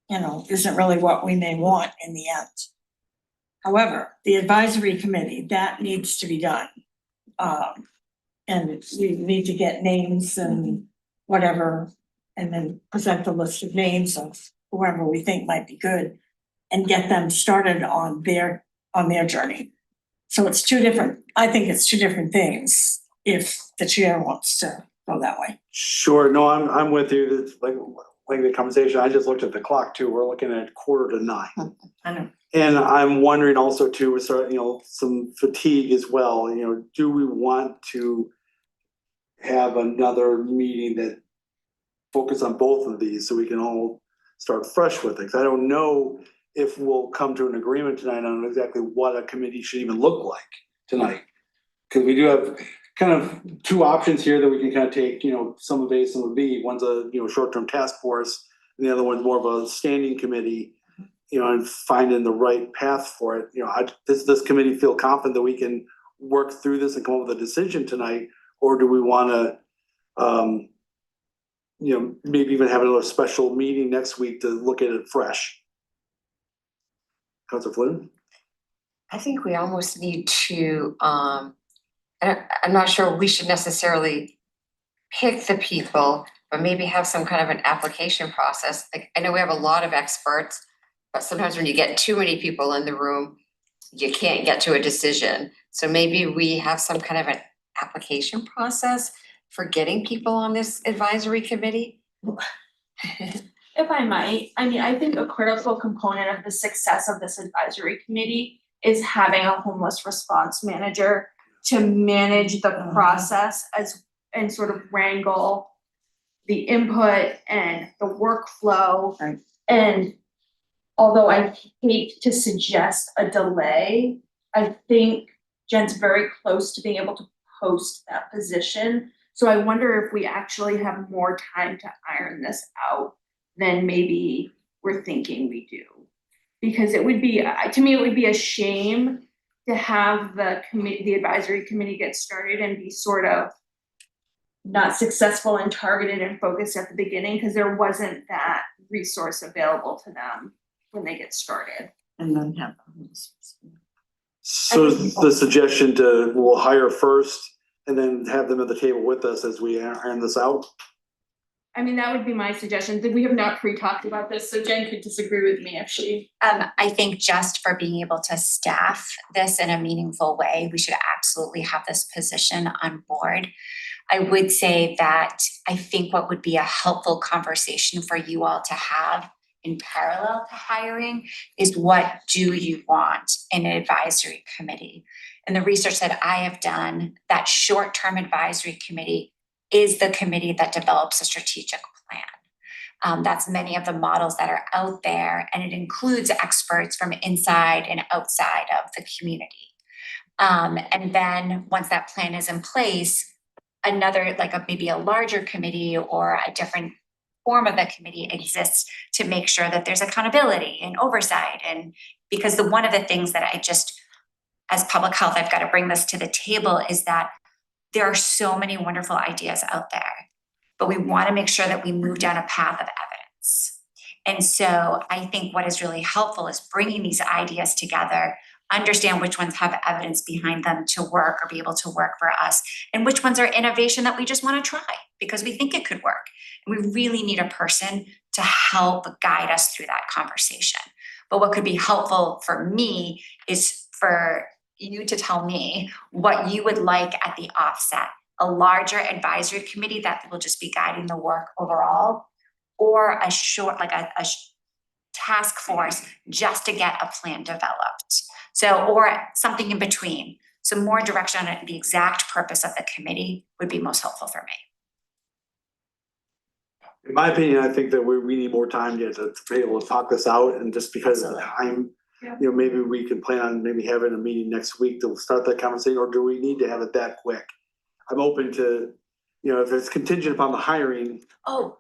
Speaker 14: you know, isn't really what we may want in the end. However, the advisory committee, that needs to be done. And we need to get names and whatever, and then present the list of names of whoever we think might be good and get them started on their journey. So it's I think it's two different things if the chair wants to go that way.
Speaker 2: Sure, no, I'm with you, it's like the conversation, I just looked at the clock too, we're looking at 8:45.
Speaker 14: I know.
Speaker 2: And I'm wondering also too, with sort of, some fatigue as well, do we want to have another meeting that focus on both of these so we can all start fresh with it? 'Cause I don't know if we'll come to an agreement tonight on exactly what a committee should even look like tonight. Cause we do have kind of two options here that we can kind of take, some of A, some of B. One's a, short-term task force, and the other one's more of a standing committee, and finding the right path for it. Does this committee feel confident that we can work through this and come up with a decision tonight? Or do we wanna, maybe even have another special meeting next week to look at it fresh? Councilor Flynn?
Speaker 6: I think we almost need to, I'm not sure we should necessarily pick the people, but maybe have some kind of an application process. Like, I know we have a lot of experts, but sometimes when you get too many people in the room, you can't get to a decision. So maybe we have some kind of an application process for getting people on this advisory committee.
Speaker 10: If I might, I think a critical component of the success of this advisory committee is having a homeless response manager to manage the process and sort of wrangle the input and the workflow.
Speaker 14: Right.
Speaker 10: And although I hate to suggest a delay, I think Jen's very close to being able to post that position. So I wonder if we actually have more time to iron this out than maybe we're thinking we do. Because it would be, to me, it would be a shame to have the advisory committee get started and be sort of not successful and targeted and focused at the beginning, because there wasn't that resource available to them when they get started.
Speaker 14: And then have.
Speaker 2: So the suggestion we'll hire first and then have them at the table with us as we iron this out?
Speaker 10: That would be my suggestion. We have not pre-talked about this, so Jen could disagree with me if she.
Speaker 12: I think just for being able to staff this in a meaningful way, we should absolutely have this position on board. I would say that I think what would be a helpful conversation for you all to have in parallel to hiring is, what do you want in an advisory committee? And the research that I have done, that short-term advisory committee is the committee that develops a strategic plan. That's many of the models that are out there, and it includes experts from inside and outside of the community. And then once that plan is in place, another, maybe a larger committee or a different form of the committee exists to make sure that there's accountability and oversight. And because one of the things that as public health, I've got to bring this to the table, is that there are so many wonderful ideas out there, but we want to make sure that we move down a path of evidence. And so I think what is really helpful is bringing these ideas together, understand which ones have evidence behind them to work or be able to work for us, and which ones are innovation that we just want to try because we think it could work. And we really need a person to help guide us through that conversation. But what could be helpful for me is for you to tell me what you would like at the offset, a larger advisory committee that will just be guiding the work overall, or a short, like a task force just to get a plan developed. So, or something in between. So more direction on the exact purpose of the committee would be most helpful for me.
Speaker 2: In my opinion, I think that we need more time to be able to talk this out, and just because of the time, you know, maybe we can plan on maybe having a meeting next week to start that conversation, or do we need to have it that quick? I'm open to, you know, if it's contingent upon the hiring.
Speaker 12: Oh,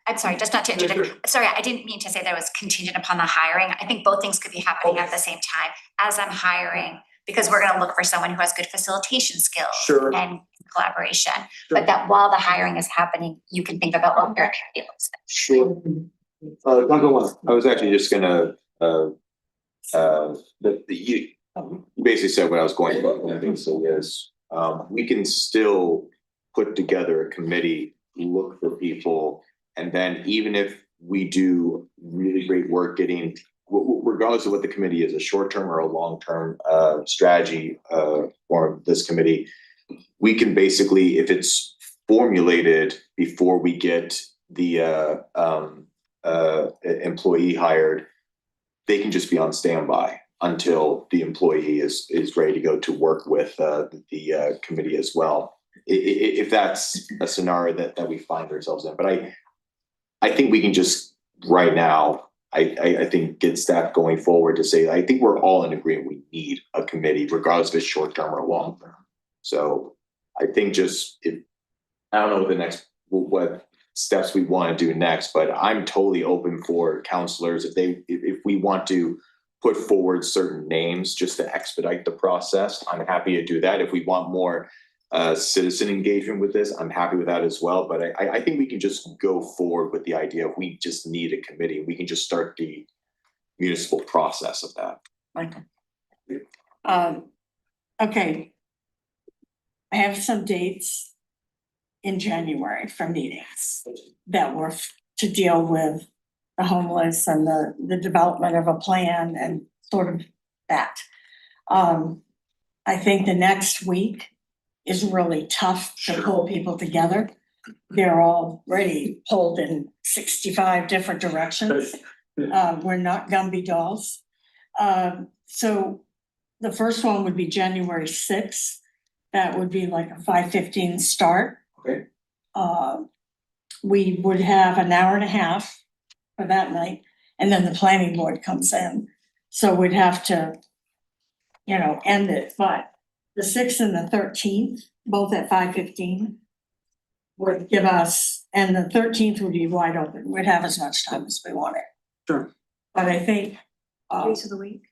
Speaker 12: I'm sorry, just not to interject. Sorry, I didn't mean to say that it was contingent upon the hiring. I think both things could be happening at the same time as I'm hiring, because we're gonna look for someone who has good facilitation skills
Speaker 2: Sure.
Speaker 12: and collaboration.
Speaker 2: Sure.
Speaker 12: But that while the hiring is happening, you can think about what your committee looks like.
Speaker 2: Sure. Number one.
Speaker 9: I was actually just gonna, you basically said what I was going to, and I think so is, we can still put together a committee, look for people, and then even if we do really great work getting, regardless of what the committee is, a short-term or a long-term strategy for this committee, we can basically, if it's formulated before we get the employee hired, they can just be on standby until the employee is ready to go to work with the committee as well. If that's a scenario that we find ourselves in, but I think we can just right now, I think get staff going forward to say, I think we're all in agreement, we need a committee regardless if it's short term or long term. So I think just I don't know what steps we want to do next, but I'm totally open for counselors if we want to put forward certain names just to expedite the process. I'm happy to do that. If we want more citizen engagement with this, I'm happy with that as well. But I think we can just go forward with the idea of we just need a committee. We can just start the municipal process of that.
Speaker 14: Michael. Okay. I have some dates in January for meetings that were to deal with the homeless and the development of a plan and sort of that. I think the next week is really tough to pull people together. They're already pulled in 65 different directions. We're not Gumby dolls. So the first one would be January 6th. That would be like a 5:15 start.
Speaker 2: Okay.
Speaker 14: We would have an hour and a half for that night, and then the planning board comes in. So we'd have to, end it, but the 6th and the 13th, both at 5:15, would give us, and the 13th would be wide open. We'd have as much time as we wanted.
Speaker 2: Sure.
Speaker 14: But I think
Speaker 5: Days of the week?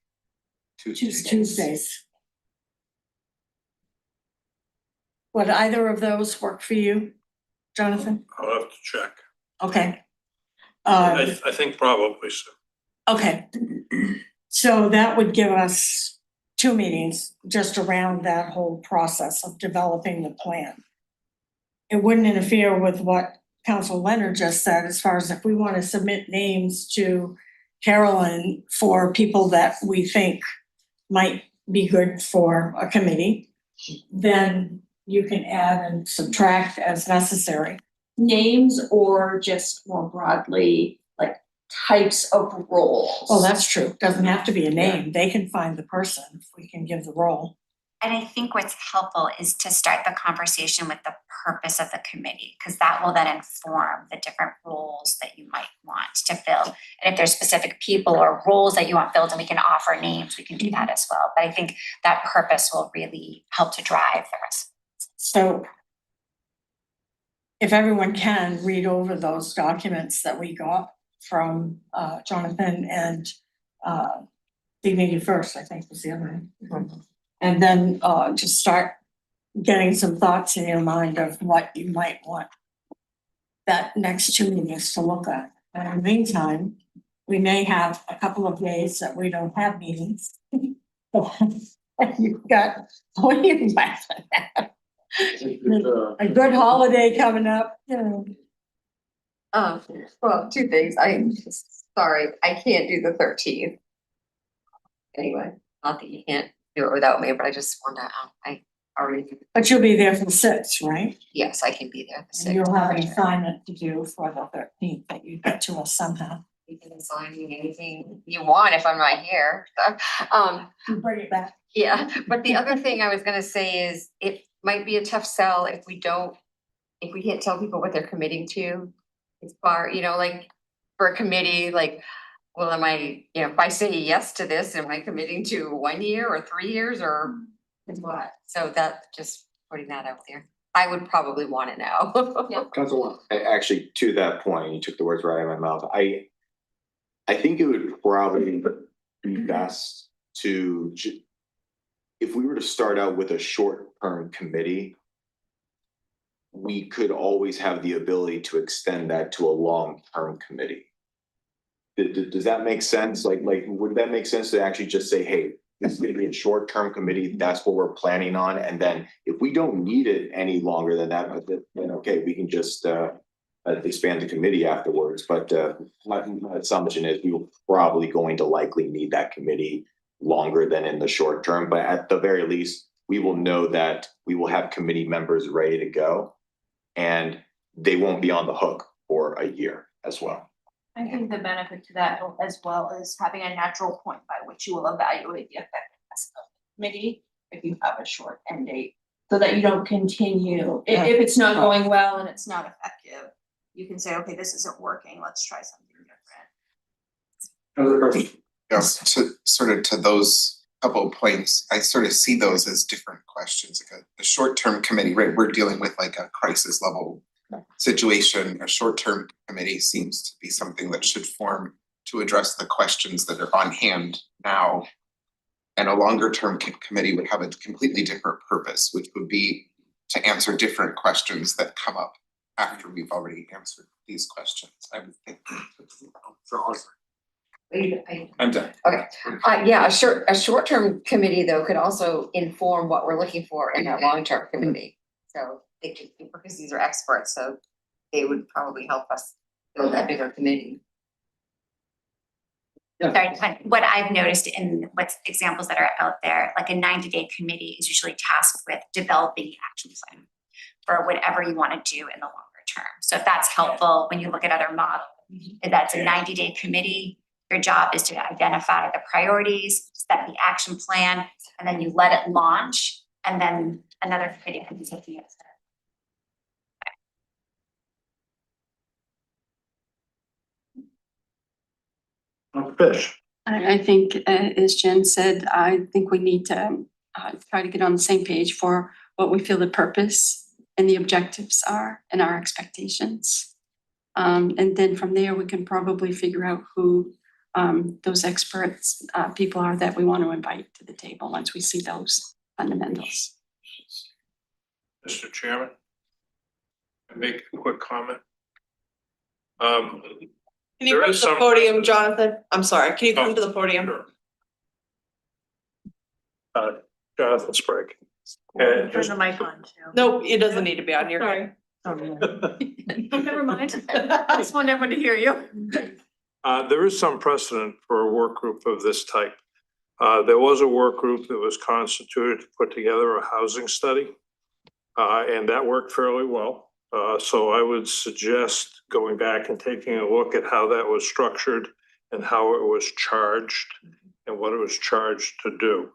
Speaker 14: Tuesdays. Would either of those work for you, Jonathan?
Speaker 15: I'll have to check.
Speaker 14: Okay.
Speaker 15: I think probably so.
Speaker 14: Okay. So that would give us 2 meetings just around that whole process of developing the plan. It wouldn't interfere with what Council Leonard just said, as far as if we want to submit names to Carolyn for people that we think might be good for a committee, then you can add and subtract as necessary.
Speaker 10: Names or just more broadly, like types of roles?
Speaker 14: Oh, that's true. Doesn't have to be a name. They can find the person if we can give the role.
Speaker 12: And I think what's helpful is to start the conversation with the purpose of the committee, because that will then inform the different roles that you might want to fill. And if there's specific people or roles that you want filled and we can offer names, we can do that as well. But I think that purpose will really help to drive the rest.
Speaker 14: So if everyone can read over those documents that we got from Jonathan and Dignity First, I think was the other one. And then just start getting some thoughts in your mind of what you might want that next 2 meetings to look at. And in the meantime, we may have a couple of days that we don't have meetings. You've got, what are you laughing at? A good holiday coming up.
Speaker 6: Well, two things. Sorry, I can't do the 13th. Anyway, not that you can't do it without me, but I just want to, I already,
Speaker 14: But you'll be there for the 6th, right?
Speaker 6: yes, I can be there. The
Speaker 14: And you'll
Speaker 6: 6th.
Speaker 14: have an assignment to do for the 13th that you get to us somehow.
Speaker 6: You can assign me anything you want if I'm not here. So,
Speaker 14: You bring it back.
Speaker 6: yeah, but the other thing I was gonna say is it might be a tough sell if we can't tell people what they're committing to. It's far, like for a committee, like, well, if I say yes to this, am I committing to 1 year or 3 years or what? So that, just putting that out there. I would probably want to know.
Speaker 2: Council
Speaker 9: Actually, to that point, you took the words right out of my mouth. I think it would probably be best to if we were to start out with a short-term committee, we could always have the ability to extend that to a long-term committee. Does that make sense? Like, would that make sense to actually just say, hey, this is gonna be a short-term committee, that's what we're planning on, and then if we don't need it any longer than that, then okay, we can just expand the committee afterwards, but my assumption is we will probably going to likely need that committee longer than in the short term, but at the very least, we will know that we will have committee members ready to go and they won't be on the hook for a year as well.
Speaker 10: I think the benefit to that as well is having a natural point by which you will evaluate the effectiveness of the committee if you have a short end date. So that you don't continue, if it's not going well and it's not effective, you can say, okay, this isn't working, let's try something different.
Speaker 7: Yes, to those couple of points, I sort of see those as different questions. Like a short-term committee, right? We're dealing with like a crisis level situation. A short-term committee seems to be something that should form to address the questions that are on hand now. And a longer-term committee would have a completely different purpose, which would be to answer different questions that come up after we've already answered these questions. I would think.
Speaker 6: I'm
Speaker 7: done.
Speaker 6: Okay, yeah, a short-term committee though could also inform what we're looking for in a long-term committee. So they could, because these are experts, so they would probably help us build that bigger committee.
Speaker 12: Sorry, but what I've noticed in what's examples that are out there, like a 90-day committee is usually tasked with developing the action plan for whatever you want to do in the longer term. So if that's helpful when you look at other models, if that's a 90-day committee, your job is to identify the priorities, set the action plan, and then you let it launch, and then another committee can be taking it.
Speaker 2: Fish.
Speaker 4: I think, as Jen said, I think we need to try to get on the same page for what we feel the purpose and the objectives are and our expectations. And then from there, we can probably figure out who those experts, people are that we want to invite to the table once we see those fundamentals.
Speaker 15: Mr. Chairman, I make a quick comment.
Speaker 1: Can you come to the podium, Jonathan? I'm sorry, can you come to the podium?
Speaker 15: Sure. Jonathan Sprague.
Speaker 10: There's a mic on too.
Speaker 1: Nope, it doesn't need to be on your.
Speaker 10: Sorry. Never mind. I just want everyone to hear you.
Speaker 15: There is some precedent for a work group of this type. There was a work group that was constituted to put together a housing study. And that worked fairly well. So I would suggest going back and taking a look at how that was structured and how it was charged and what it was charged to do.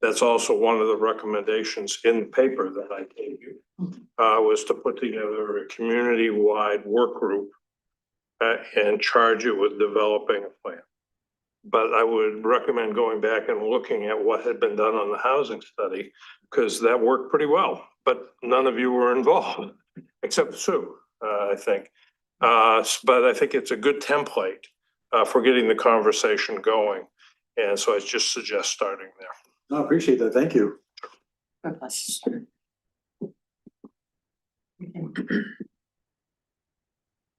Speaker 15: That's also one of the recommendations in the paper that I gave you, was to put together a community-wide work group and charge it with developing a plan. But I would recommend going back and looking at what had been done on the housing study, because that worked pretty well, but none of you were involved, except Sue, I think. But I think it's a good template for getting the conversation going. And so I just suggest starting there.
Speaker 2: I appreciate that. Thank you.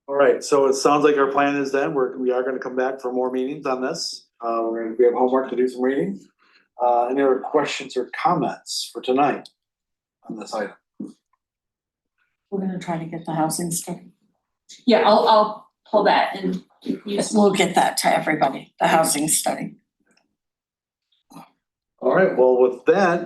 Speaker 2: All right, so it sounds like our plan is then we are gonna come back for more meetings on this. We have homework to do some reading. Any other questions or comments for tonight on this item?
Speaker 14: We're gonna try to get the housing stuff.
Speaker 10: Yeah, I'll pull that and use.
Speaker 14: We'll get that to everybody, the housing study.
Speaker 2: All right, well, with that,